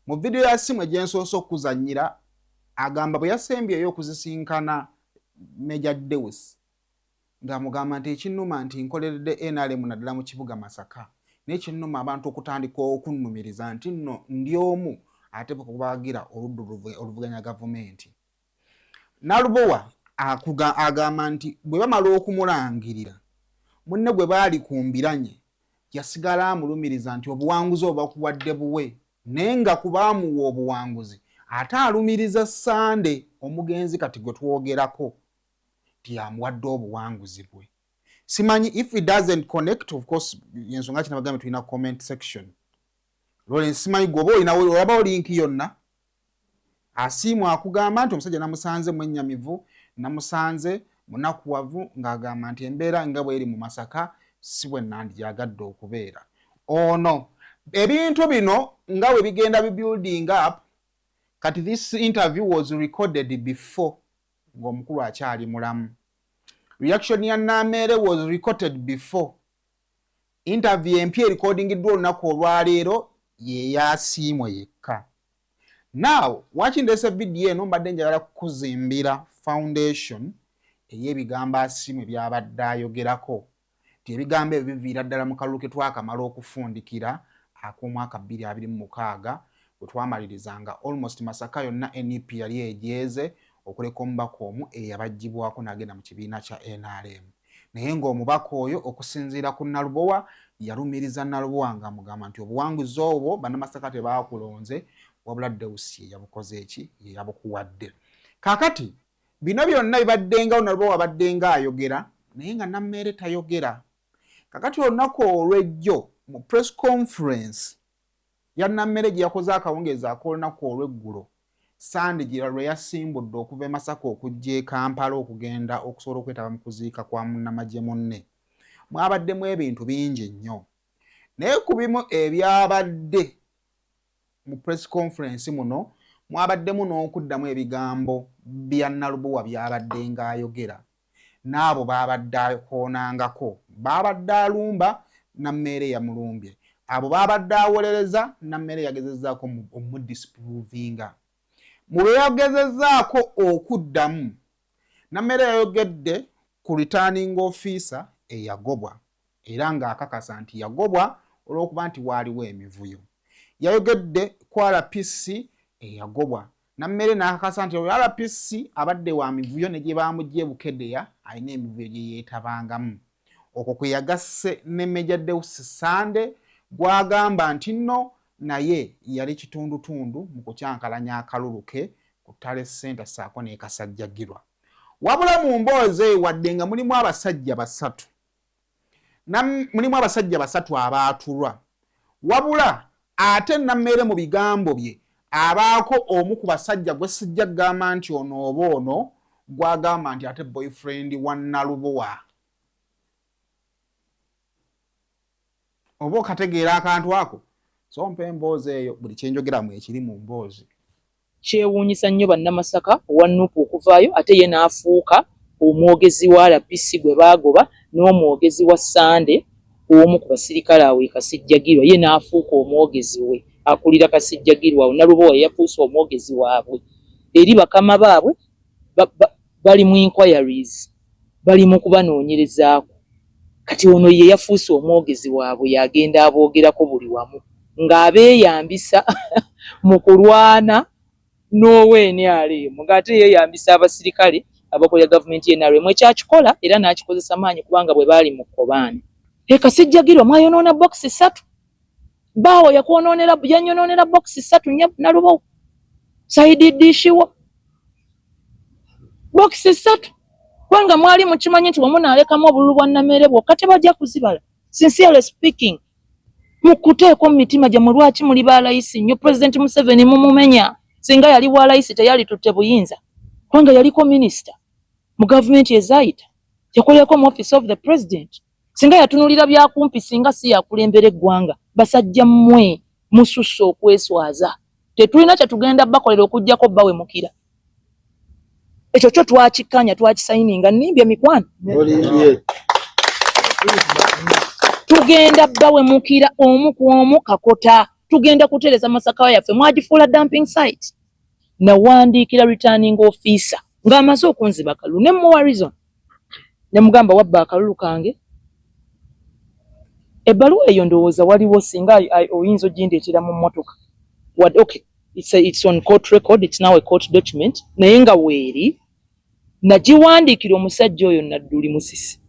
Mu vidiyo ya simu egyensoose okuzannyira agamba bwe yasembyeyo okuzisinkana Major Deus ng'amugamba nti ekinnuma nti nkoleredde NRM naddala mu kibuga Masaka n'ekinnuma abantu okutandika okunnumiriza nti nno ndi omu ate kubagira oluvuganya gavumenti. Nalubowa agamba nti bwe bamala okumulangirira munne gwe baali ku mbiranye yasigala amulumiriza nti obuwanguzi obakuwadde buwe naye nga kubaamuwa obuwanguzi ate alumiriza Sande omugenzi kati gwe twogerako ti amuwadde obuwanguzi bwe. Simanyi if it doesn't connect, of course yensonga kinabagambe tulina comment section. Lole simanyi gwoba olaba linki yonna asiimu akugamba nti omusajja namusanze mwennyamivu namusanze munakuwavu ng'agamba nti embeera nga bw'eri mu Masaka si bwe nandyagadde okubeera ono. Ebintu bino nga bwe bigenda building up kati this interview was recorded before ng'omukulu akyali mulamu. Reaction ya Nammeere was recorded before. Interview empya recordingiddwa olunaku olwaleero ye yasiimwe yekka. Now watching this video eno mbadde njagala kukuzimbira foundation ey'ebigambo asiimwe byabadde ayogerako. Ti ebigambo ebyo biviira ddala mu kalulu ke twakamala okufundikira ak'omwaka 2026 bwe twamalirizanga almost Masaka yonna NUP yali egyeze okuleka omubaka omu eyabagibwako n'agenda mu kibiina kya NRM. Naye ng'omubaka oyo okusinziira ku Nalubowa yalumiriza Nalubowa ng'amugamba nti obuwanguzi obwo bannamasaka tebaakulonze wabula Deus ye yabukoze eki ye yabukuwadde. Kaakati bino byonna bibaddengawo Nalubowa abaddenga ayogera naye nga Nammeere tayogera. Kaakati olunaku olw'ejjo mu press conference ya Nammeere gye yakoze akawungeezi ak'olunaku olw'eggulo Sande gira lwe yasimbudde okuva e Masaka okujja e Kampala okugenda okusobola okwetaba mu kuziika kwa munnamagye munne. Mwabaddemu ebintu bingi nnyo. Naye ku bimu ebyabadde mu press conference muno mwabaddemu n'okuddamu ebigambo bya Nalubowa byabadde ng'ayogera. N'abo baabadde akoonangako, baabadde alumba Nammeere yamulumbye. Abo baabadde awolereza Nammeere yagezezzaako omudisprovinga. Mu bwe yagezezzaako okuddamu, Nammeere yayogedde ku returning officer eyagobwa era ng'akakasa nti yagobwa olw'okuba nti waaliwo emivuyo. Yayogedde ku RPC eyagobwa. Nammeere n'akakasa nti RPC abadde wa mivuyo ne gye bamugye Bukedeya alina emivuyo gye yeetabangamu. Okwo kwe yagasse ne Major Deus Sande gw'agamba nti nno naye yali kitundutundu mu kukyankalanya akalulu ke ku Ttale Center ssaako ne Kasajjagirwa. Wabula mu mboozi wadde nga mulimu abasajja basatu. Mulimu abasajja basatu abaatulwa. Wabula ate Nammeere mu bigambo bye abaako omu ku basajja gwe sijja kugamba nti ono oba ono gw'agamba nti ate boyfriend wa Nalubowa. Oba okategeera akantu ako? So mpa emboozi eyo buli kyenjogeramu ekiri mu mboozi. Kyewuunyisa nnyo bannamasaka owa Nuupu okuvaayo ate ye n'afuuka omwogezi wa RPC gwe baagoba n'omwogezi wa Sande omu ku basirikale awo e Kasijjagirwa ye n'afuuka omwogezi we akulira Kasijjagirwa awo. Nalubowa yafuuse omwogezi waabwe eri bakama baabwe bali mu inquiries bali mu kubanoonyerezaako. Kati ono ye yafuuse omwogezi waabwe yagenda aboogerako buli wamu ng'abeeyambisa mu kulwana n'ONRM ng'ate yeeyambisa abasirikale abakolera gavumenti y'NRM ekyakikola era n'akikozesa maanyi kubanga bwe baali mu kkobaane. E Kasijjagirwa mwayonoona bokisi 3 baawo yanyonoonera bokisi 3 Nalubowa Saidi Dishiwa bokisi 3 kubanga mwali mukimanyi nti wamu naalekamu obululu bwa Nammeere bwokka tebajja kuzibala. Sincerely speaking mukuteeko mu mitima gyammwe lwaki muli ba layisi nnyo? President Museveni mumumenya. Singa yali wa layisi teyali tutte buyinza kubanga yaliko minisita mu gavumenti ezaayita yakoleko mu office of the president. Singa yatunulira byakumpi singa si yakulembera eggwanga. Basajja mmwe mususse okweswaza. Tetulina kye tugenda bakolera okuggyako bawemukira. Ekyo kyo twakikanya twakisayininga nimbye mikwano. Tugenda bawemukira omu ku omu kakota. Tugenda kutereza Masaka yaffe mwagifuula dumping site. Nawandiikira returning officer ng'amaze okunziba akalulu ne muwa reason ne mugamba wabba akalulu kange. Ebbaluwa eyo ndowooza waliwo singa oyinza ogindeetera mu mmotoka. Okay, it's on court record, it's now a court document. Naye nga weeri nagiwandiikira omusajja oyo Nadduli Musisi.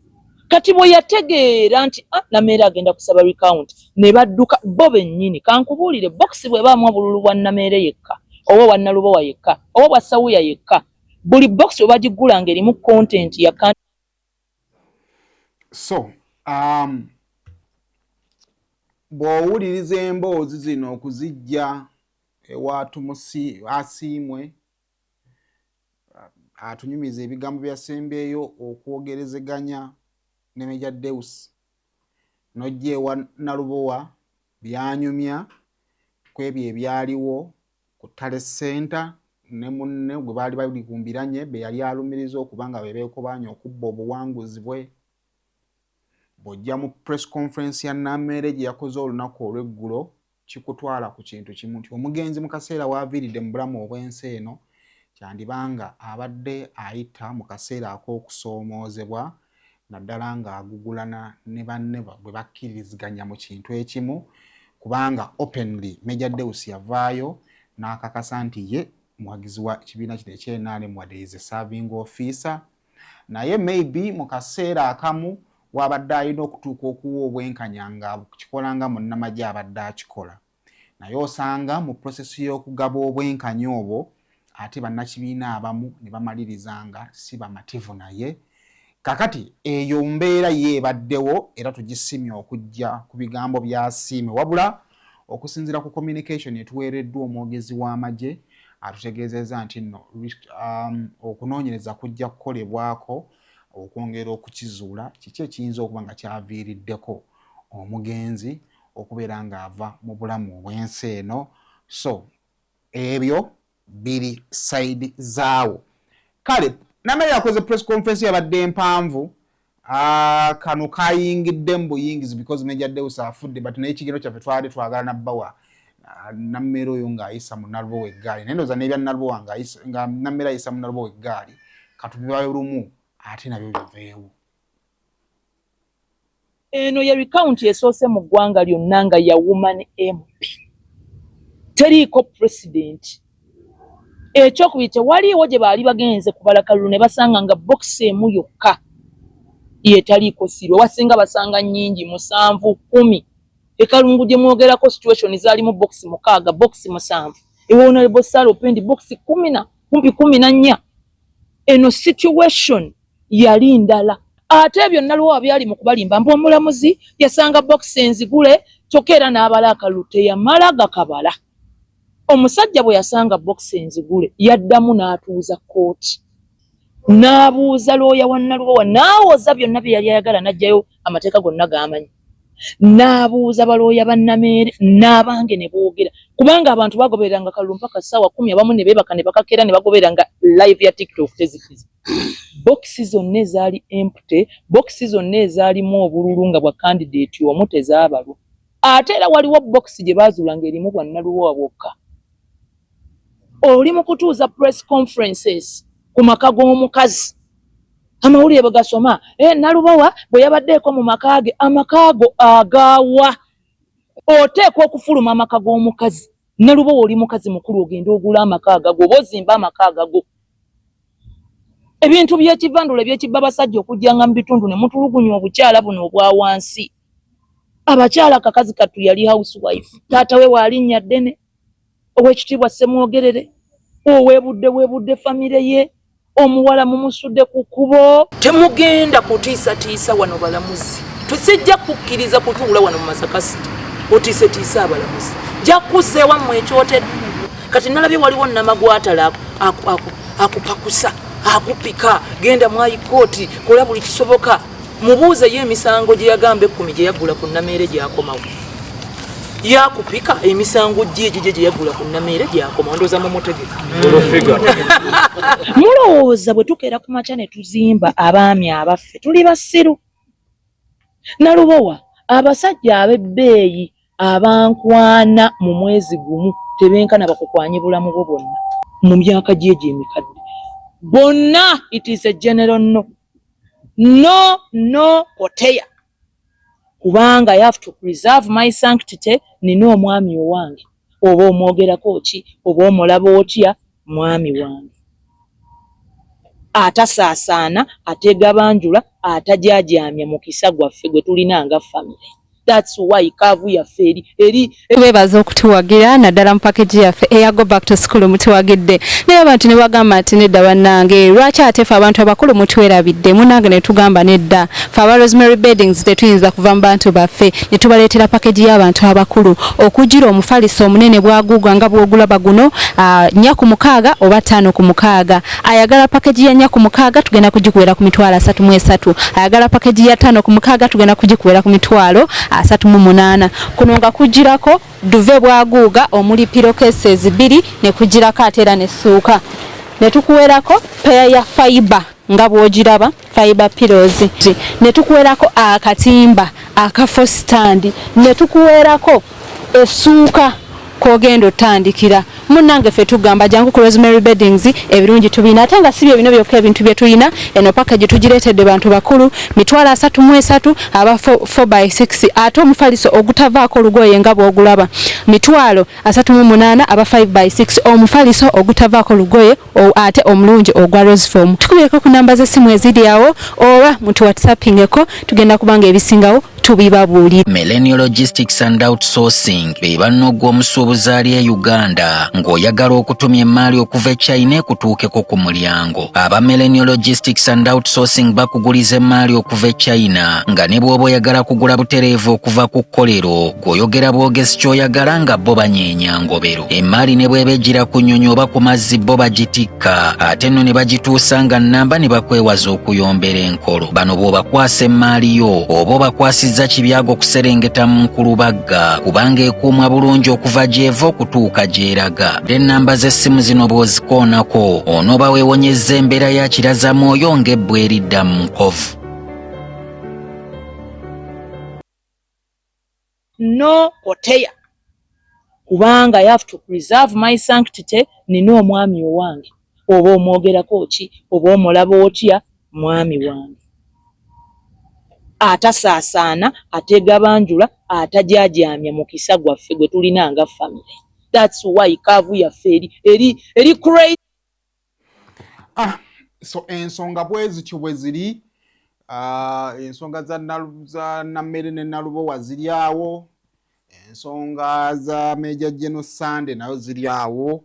Kati bwe yategeera nti Nammeere agenda kusaba recount ne badduka bo bennyini. Kankubuulire bokisi bwe baamu obululu bwa Nammeere yekka oba bwa Nalubowa yekka oba bwa Sawuya yekka buli bokisi bwe bagigulanga erimu content ya So bw'owuliriza emboozi zino okuzijja ewaatumusi asiimwe atunyumiza ebigambo byasembeeyo okwogerezeganya ne Major Deus n'ojja ewa Nalubowa byanyumya ku ebyo ebyaliwo ku Ttale Center ne munne gwe baali baligumbiranye be yali alumiriza okubanga bebeekobanya okubba obuwanguzi bwe. Bw'ojja mu press conference ya Nammeere gye yakoze olunaku olw'eggulo kikutwala ku kintu kimu nti omugenzi mu kaseera w'aviiridde mu bulamu obw'ensi eno kyandibanga abadde ayita mu kaseera ak'okusoomoozebwa naddala ng'agugulana ne banne bwe bakkiriziganya mu kintu ekimu kubanga openly Major Deus yavaayo n'akakasa nti ye muwagizi wa ekibiina kino ekye-NRM wadde is a serving officer. Naye maybe mu kaseera akamu wabadde alina okutuuka okuwa obwenkanya nga kikola nga munnamagye abadde akikola. Naye osanga mu prosesi y'okugaba obwenkanya obwo ate bannakibiina abamu ne bamaliriza nga si bamativu naye. Kakati eyo mbeera yeebaddewo era tugisimye okujja ku bigambo bya Siime wabula okusinziira ku communication etuweereddwa omwogezi w'amagye atutegeezezza nti nno okunoonyereza kujja kukolebwako okwongera okukizuula kiki ekiyinza okuba nga kyaviiriddeko omugenzi okubeera ng'ava mu bulamu obw'ensi eno. So ebyo biri side zaawo. Kale Namere yakoze press conference yabadde mpanvu. Kano kayingidde mu buyingizi because Major Deus afudde, but naye ekigero kyaffe twali twagala nabbawa Namere oyo ng'ayisa mu Nalbo w'eggaali. Naye ndowooza n'ebya Nalbo nga Namere ayisa mu Nalbo w'eggaali katubibayo lumu ate nabyo biveewo. Eno ya recount esoose mu ggwanga lyonna nga ya woman MP. Teriiko president. Ekyokubiri tewaliiwo gye baali bagenze kubala kalulu ne basanga nga box emu yokka yetaliiko sirwe. Wasinga basanga nnyingi 7, 10. Ekalungu gye mwogerako situation zaali mu box 6, box 7. Honorable Salo Pendi box 14. Eno situation yali ndala. Ate ebyo Nalwo byali mu kubalimba mbu omulamuzi yasanga box enzigule kyokera n'abala akalulu teyamala gakabala. Omusajja bwe yasanga box enzigule yaddamu n'atuuza kooti. N'abuuza looya wa Nalwo n'awoza byonna bye yali ayagala n'ajjayo amateeka gonna g'amanyi. N'abuuza balooya ba Namere n'abange ne boogera. Kubanga abantu bagobereranga kalulu mpaka ssaawa 10 abamu ne beebaka ne bakakera ne bagobereranga live ya TikTok tezikizi. Boxi zonna ezaali empty, boxi zonna ezaalimu obululu nga bwa candidate omu tezaabalwa. Ate era waliwo boxi gye baazuulanga erimu bwa Nalwo bwokka. Oli mu kutuuza press conferences ku maka g'omukazi. Amawulire bwe gasoma, Nalwo bwe yabaddeeko mu makaage, amakaago agaawa. Oteekwa okufuluma amaka g'omukazi. Nalwo oli mukazi mukulu ogenda ogula amakaaga go, bozimba amakaaga go. Ebintu by'ekivandula eby'ekibba basajja okujjanga mu bitundu ne mutulugunya obukyala buno obwa wansi. Abakyala kakazi kattu yali housewife. Taata we waalinnya ddene. Owekitiibwa Ssemwogerere. Weebudde famire ye. Omuwala mumusudde ku kkubo. Temugenda kutiisatiisa wano balamuzi. Tusijja kukkiriza kutuula wano mu Masaka City. Otiisetiisa abalamuzi. Jja kuzza wammwe ekyotera. Kati nalabye waliwo Namagwatala akupakusa. Akupika genda mu high court kola buli kisoboka. Mubuuze ye emisango gye yagambe 10 gye yagula ku Namere gyakomawo. Yakupika emisango gye yagula ku Namere gyakomawo ndoza mu mutegeka. Mulowooza bwe tukeera ku makya ne tuzimba abaami abaffe tuli basiru. Nalwowa abasajja ab'ebbeeyi abankwana mu mwezi gumu tebenkana bakukwanye bulamu bwo bwonna mu myaka gye emikadde. Bonna, it is a general no. No, koteya. Kubanga I have to preserve my sanctity, nina omwami owange. Oba omwogerako ki, oba omulaba otya, mwami wange. Atasaasaana, ategabanjula, atajaajamya mu kisa gwaffe gwe tulinanga family. That's why kavu yaffe eri bebaza okutuwagira naddala mu package yaffe eya Go Back to School mutuwagidde naye abantu ne bagamba nti nedda bannange lwaki ate ffe abantu abakulu mutwerabidde munange ne tugamba nedda ffe aba Rosemary Beddings tetuyinza kuva mu bantu baffe ne tubaleetera package y'abantu abakulu okugira omufaliso omunene bwagugwa nga bwogulaba guno 4 ku 6 oba 5 ku 6 ayagala package ya 4 ku 6 tugenda kugikuwera ku mitwalo 33 ayagala package ya 5 ku 6 tugenda kugikuwera ku mitwalo 38 kuno nga kujirako duve bwaguuga omuli pillowcases 2 ne kujirako atera ne suuka ne tukuwerako pair ya fiber nga bwogiraba fiber pillows ne tukuwerako akatimba akafo stand ne tukuwerako esuuka kogendo tandikira munange fe tugamba jangu ku Rosemary Beddings ebirungi tubina atanga sibye bino byokka ebintu bye tuyina eno package tugireetedde bantu bakulu mitwala 33 aba 4x6 ate omufaliso ogutavaako lugoye nga bwogulaba mitwalo 38 aba 5x6 omufaliso ogutavaako lugoye ate omulungi ogwa rose form tukubireko ku namba z'essimu eziri awo oba mutu whatsappingeko tugenda kubanga ebisingawo tubibabuulira. Millennial Logistics and Outsourcing be bannoggwa omusuubuzi ali e Uganda ng'oyagala okutumya emmaali okuva e China ekutuukeko ku mulyango. Aba Millennial Logistics and Outsourcing bakuguliza emmaali okuva e China nga ne bw'oba oyagala kugula butereevu okuva ku kkolero ng'oyogera bwogezi ky'oyagala nga bo banyeenya ngobero. Emmaali ne bw'eba ejjira ku nnyonyi oba ku mazzi bo bagitikka ate nno ne bagituusa nga nnamba ne bakwewaza okuyombera enkolo. Bano bw'obakwasa emmaali yo oba obakwasizza kibyago okuserengeta mu Nkulubagga kubanga ekuumwa bulungi okuva gy'eva okutuuka gy'eraga. Ennamba z'essimu zino bw'ozikoonako onooba weewonyezza embeera ya kirazamwoyo ng'ebbwa eridda mu nkovu. No oteya kubanga I have to preserve my sanctity. Nina omwami owange oba omwogerako ki oba omulaba otya mwami wange atasaasaana ategabanjula atajaajamya mu kisa gwaffe gwe tulina nga family. That's why kaavu yaffe eri crazy. So ensonga bwezityo bwe ziri, ensonga za Nammere ne Nalubowa ziri awo, ensonga za Major General Sande nayo ziri awo.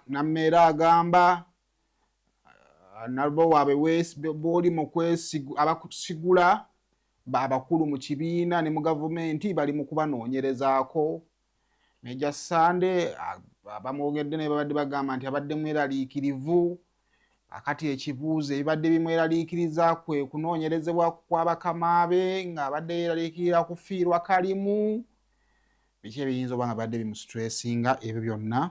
Nammere agamba Nalubowa boli mu abakusigula abakulu mu kibiina ne mu gavumenti bali mu kubanoonyerezaako. Major Sande abamwogedde ne babadde bagamba nti abadde mweraliikirivu. Akati ekibuuzo ebibadde bimweraliikiriza kwe kunoonyerezebwa kw'abakama be ng'abadde yeeraliikirira kufiirwa kalimu. Biki ebiyinza oba nga badde bimusitressinga, ebyo byonna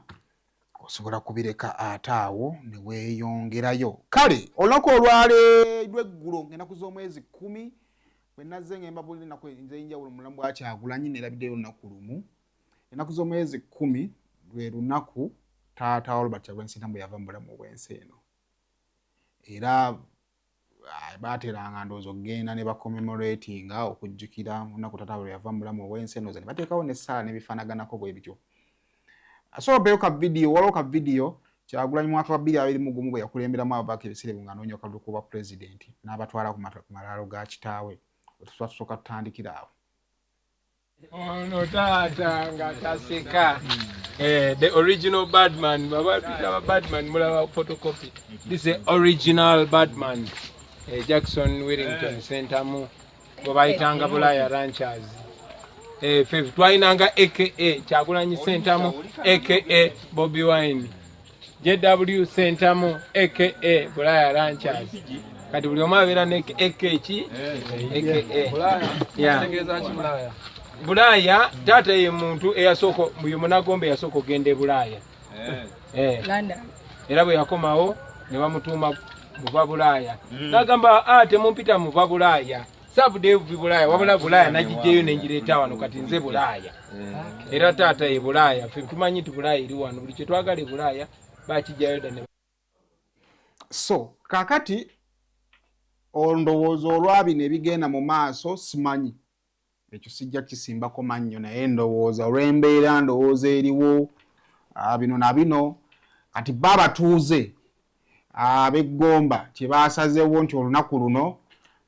osobola kubireka ate awo ne weeyongerayo. Kale olunaku olwaleero eggulo ng'ennaku z'omwezi 10 bwe nazze ng'embabulira ennaku ez'enjawulo mu bulamu bwa Kyagulanyi neerabiddeyo olunaku lumu. Ennaku z'omwezi 10 lwe lunaku taata Albert Kyagulanyi Ssentamu yava mu bulamu obw'ensi eno. Era baateranga ndowooza okugenda ne bakommemoratinga okujjukira olunaku taata lwe yava mu bulamu obw'ensi eno. Ne bateekawo n'essaala n'ebifaanaganako bwe bityo. Waliwo ka video Kyagulanyi mwaka wa 2021 bwe yakulemberamu ababaka ebiseera nga anoonya okaluku bwa pulezidenti n'abatwala ku malaalo ga kitaawe. Tusooka tutandikira awo. Ono taata nga taseka. The original Badman. Badman mulaba photocopy. This is original Badman. Jackson Wellington Ssentamu. Bayitanga Bulaya Ranchers. Twainanga aka Kyagulanyi Ssentamu aka Bobby Wine. JW Ssentamu aka Bulaya Ranchers. Kati buli omu abeera ne aka ki? Aka. Bulaya taata ye muntu eyasooka mu Munagombe yasooka ogenda e Bulaya. Era bwe yakomawo ne bamutuuma Muva Bulaya. N'agamba temumpita Muva Bulaya. Sabude Bulaya wabula Bulaya nagijeyo nenjireeta wano kati nze Bulaya. Era taata ye Bulaya. Ffe tumanyi nti Bulaya eri wano buli kye twagala e Bulaya bakijayo dda ne. So kakati ondowooza olwabino ebigenda mu maaso simanyi. Ekyo sijja kisimbako mannyo naye ndowooza olw'embeera ndowooza eriwo bino na bino kati babatuuze ab'Eggomba kye baasazeewo nti olunaku luno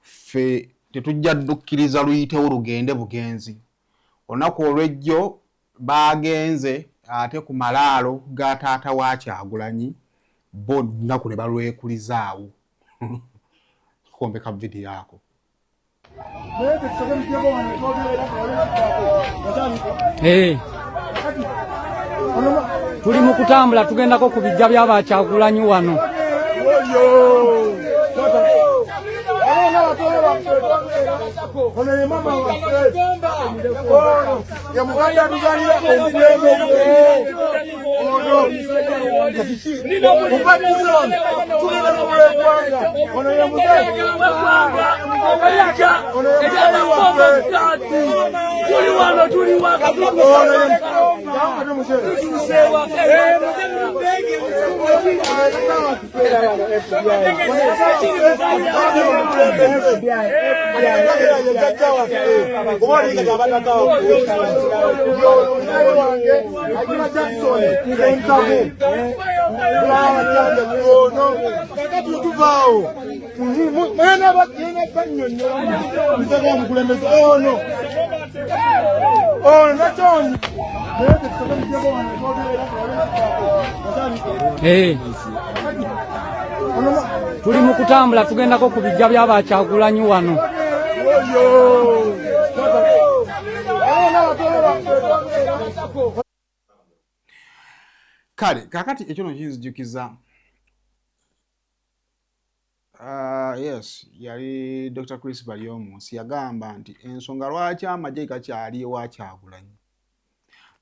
ffe tetujja ddukkiriza luyitewo lugende bugenzi. Olunaku olw'ejjo baagenze ate ku malaalo ga taata wa Kyagulanyi bo lunaku ne balwekulizaawo. Kombeka video yako. Tuli mu kutambula tugendako ku bijja by'aba Kyagulanyi wano. kakati tuvaawo mwena banyonyola bisaka omukulembeze ono nakyoni tuli mu kutambula tugendako ku bijja by'abakyagulanyi wano. Kale kakati ekyo no kinzijukiza yes yali Dr. Chris Baryomunsi yagamba nti ensonga lwaki amagye gakyali ewa Kyagulanyi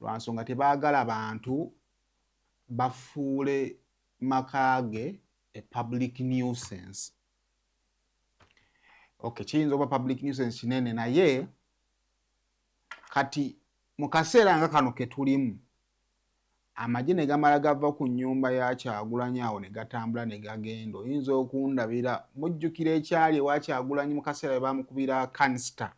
lwa nsonga tebaagala bantu bafuule makage a public nuisance. Okay, kiyinza oba public nuisance kinene naye kati mu kaseera nga kano ke tulimu amagye ne gamala gava ku nnyumba ya Kyagulanyi awo ne gatambula ne gagenda oyinza okundabira mujjukira ekyali ewa Kyagulanyi mu kaseera bwe bamukubira kanista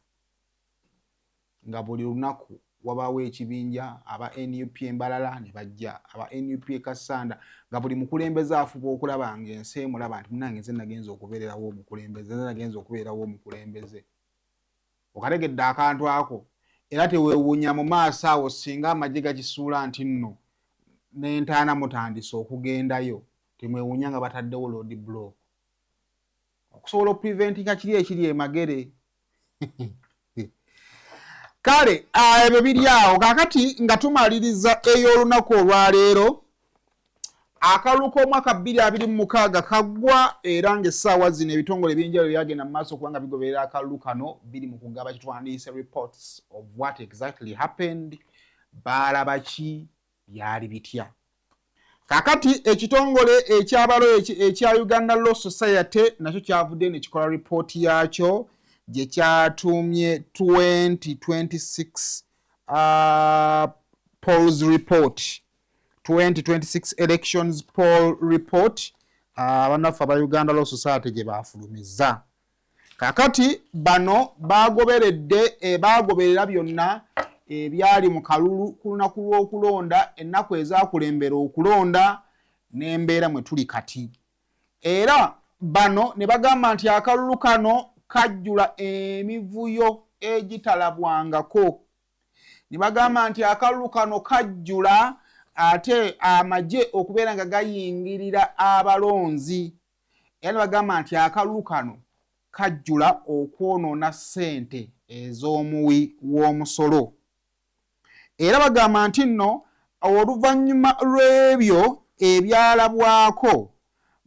nga buli lunaku wabaawo ekibinja aba NUP Embalala ne bajja aba NUP Kasanda nga buli mukulembeze afuba okulaba ng'ensi emulaba nti munnange nze nagenza okubeererawo omukulembeze okategedde akantu ako era teweewuunya mu maaso awo singa amagye gakisuula nti nno n'entaana mutandise okugendayo temwewuunya nga bataddewo road block okusobola okupreventinga kiri ekiri emagere. Kale ebyo biri awo kakati nga tumaliriza ey'olunaku olwaleero akalulu k'omwaka 2026 kaggwa era ng'essaawa zino ebitongole ebyenjawulo byagenda mu maaso kubanga bigoberera akalulu kano biri mu kugaba kitwandiise reports of what exactly happened baalaba ki byali bitya. Kakati ekitongole ekyabalo ekya Uganda Law Society nakyo kyavudde ne kikola ripooti yaakyo gye kyatumye 2026 polls report 2026 elections poll report abanafu aba Uganda Law Society gye bafulumiza. Kakati bano bagoberera byonna ebyali mu kalulu ku lunaku lw'okulonda ennaku ezaakulembera okulonda n'embeera mwe tuli kati. Era bano ne bagamba nti akalulu kano kajjula emivuyo egitalabwangako. Ne bagamba nti akalulu kano kajjula ate amagye okubeera nga gayingirira abalonzi. Era ne bagamba nti akalulu kano kajjula okwonoona ssente ez'omuwi w'omusolo. Era bagamba nti nno oluvannyuma lw'ebyo ebyalabwako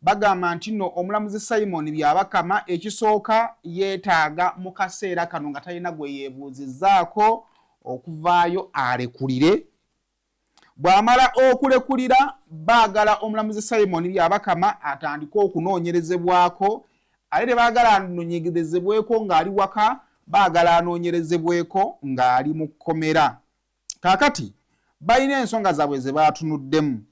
bagamba nti nno omulamuzi Simon Byabakama ekisooka yeetaaga mu kaseera kano nga talina gwe yeebuuzizzaako okuvaayo alekulire. Bw'amala okulekulira baagala omulamuzi Simon Byabakama atandike okunoonyerezebwako ate tebaagala anoonyerezebweko ng'ali waka baagala anoonyerezebweko ng'ali mu kkomera. Kaakati balina ensonga zaabwe ze baatunuddemu.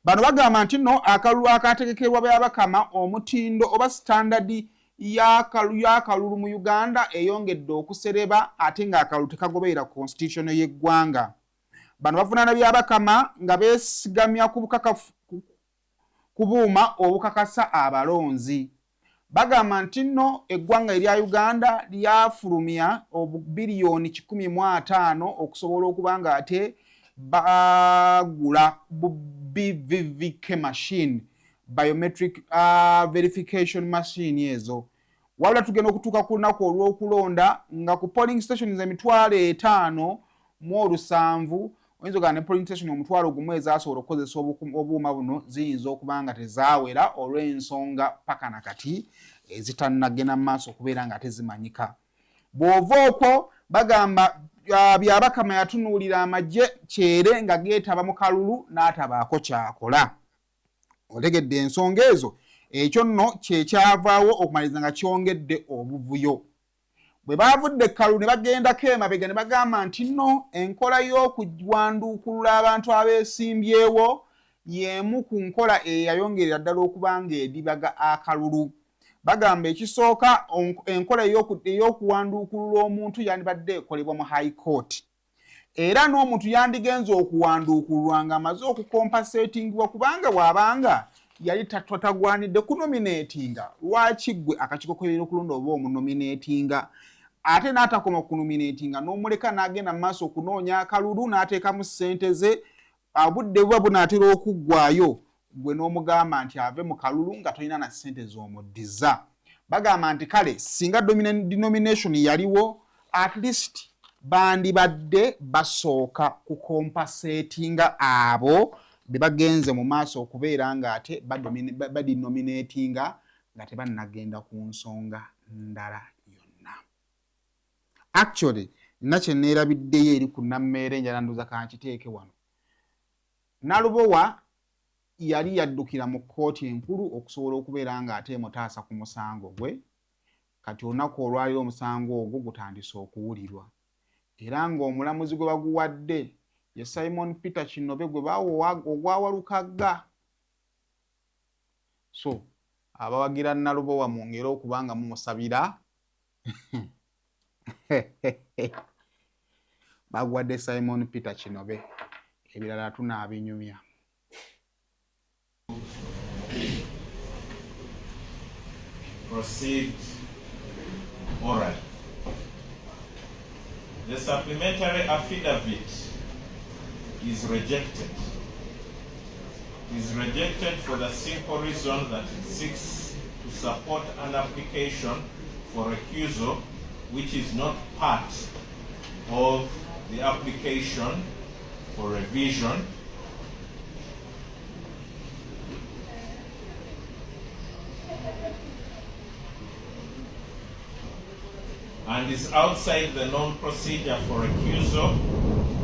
Bano bagamba nti nno akalulu akategekerwa Byabakama omutindo oba standard y'akalulu mu Uganda eyongedde okusereba ate ng'akalulu tekagoberera constitution y'eggwanga. Bano bavunaana Byabakama nga beesigamya ku buuma obukakasa abalonzi. Bagamba nti nno eggwanga erya Uganda lyafulumya biliyooni 15 okusobola okuba nga ate bagula BVVK machine biometric verification machine ezo. Wabula tugenda okutuuka ku lunaku olw'okulonda nga ku polling stations 5,700 oyinza okugamba ne polling station 1,000 ezaasobola okukozesa obuuma buno ziyinza okuba nga tezaawera olw'ensonga paka nakati ezitannagenda mu maaso okubeera nga tezimanyika. Bw'ova okwo bagamba Byabakama yatunuulira amagye kyere nga geetaba mu kalulu n'atabaako kyakola. Otegedde ensonga ezo ekyo nno kyekyavaawo okumaliriza nga kyongedde obuvuyo. Bwe baavudde kalulu ne bagendako emabega ne bagamba nti nno enkola y'okugwanduukulula abantu abeesimbyewo y'emu ku nkola eyayongerera ddala okuba ng'edibaga akalulu. Bagamba ekisooka enkola ey'okuwanduukulula omuntu yandibadde ekolebwa mu High Court. era n'omuntu yandigenza okuwanduukulwa nga amaze okukompensatingibwa kubanga bw'abanga yali tatagwanidde kunominatinga lwaki gwe akakiiko k'ebirina okulonda oba omunominatinga ate n'atakoma kunominatinga n'omuleka n'agenda mu maaso okunoonya akalulu n'ateekamu ssente ze obudde buba bunaatera okuggwayo gwe n'omugamba nti ave mu kalulu nga tolina na ssente z'omuddiza. Bagamba nti kale singa denomination yaliwo at least bandibadde basooka kukompensatinga abo be bagenze mu maaso okubeera nga ate badenominatinga nga tebannagenda ku nsonga ndala yonna. Actually nakye neerabiddeyo eri ku nammeere njala nduza kankiteeke wano. Nalubowa yali yaddukira mu kkooti enkulu okusobola okubeera nga ate mutaasa ku musango gwe. Kati olunaku olwaliro omusango ogwo gutandise okuwulirwa. Era ng'omulamuzi gwe baguwadde ye Simon Peter Kinobe gwe ogwawalukagga. So abawagira Nalubowa mu ngero okubanga mumusabira baguwadde Simon Peter Kinobe, ebirala tunaabinyumya. Proceed oral. The supplementary affidavit is rejected. It is rejected for the simple reason that it seeks to support an application for recusal which is not part of the application for revision and is outside the known procedure for recusal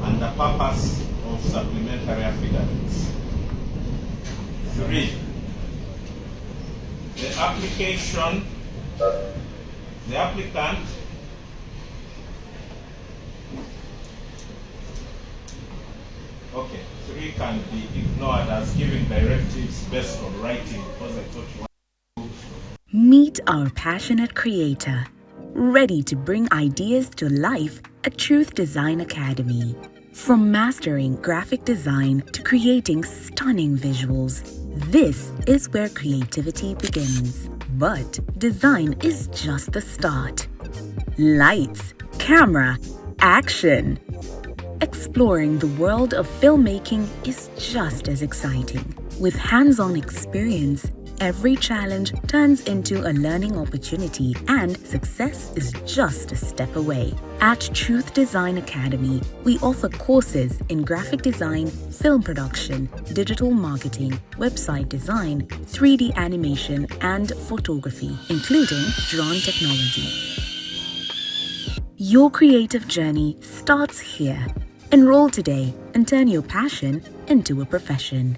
and the purpose of supplementary affidavits. 3. The applicant okay, 3 can be ignored as giving directives based on writing because I thought you Meet our passionate creator, ready to bring ideas to life at Truth Design Academy. From mastering graphic design to creating stunning visuals, this is where creativity begins. But design is just the start. Lights, camera, action. Exploring the world of filmmaking is just as exciting. With hands-on experience, every challenge turns into a learning opportunity and success is just a step away. At Truth Design Academy, we offer courses in graphic design, film production, digital marketing, website design, 3D animation, and photography, including drone technology. Your creative journey starts here. Enroll today and turn your passion into a profession.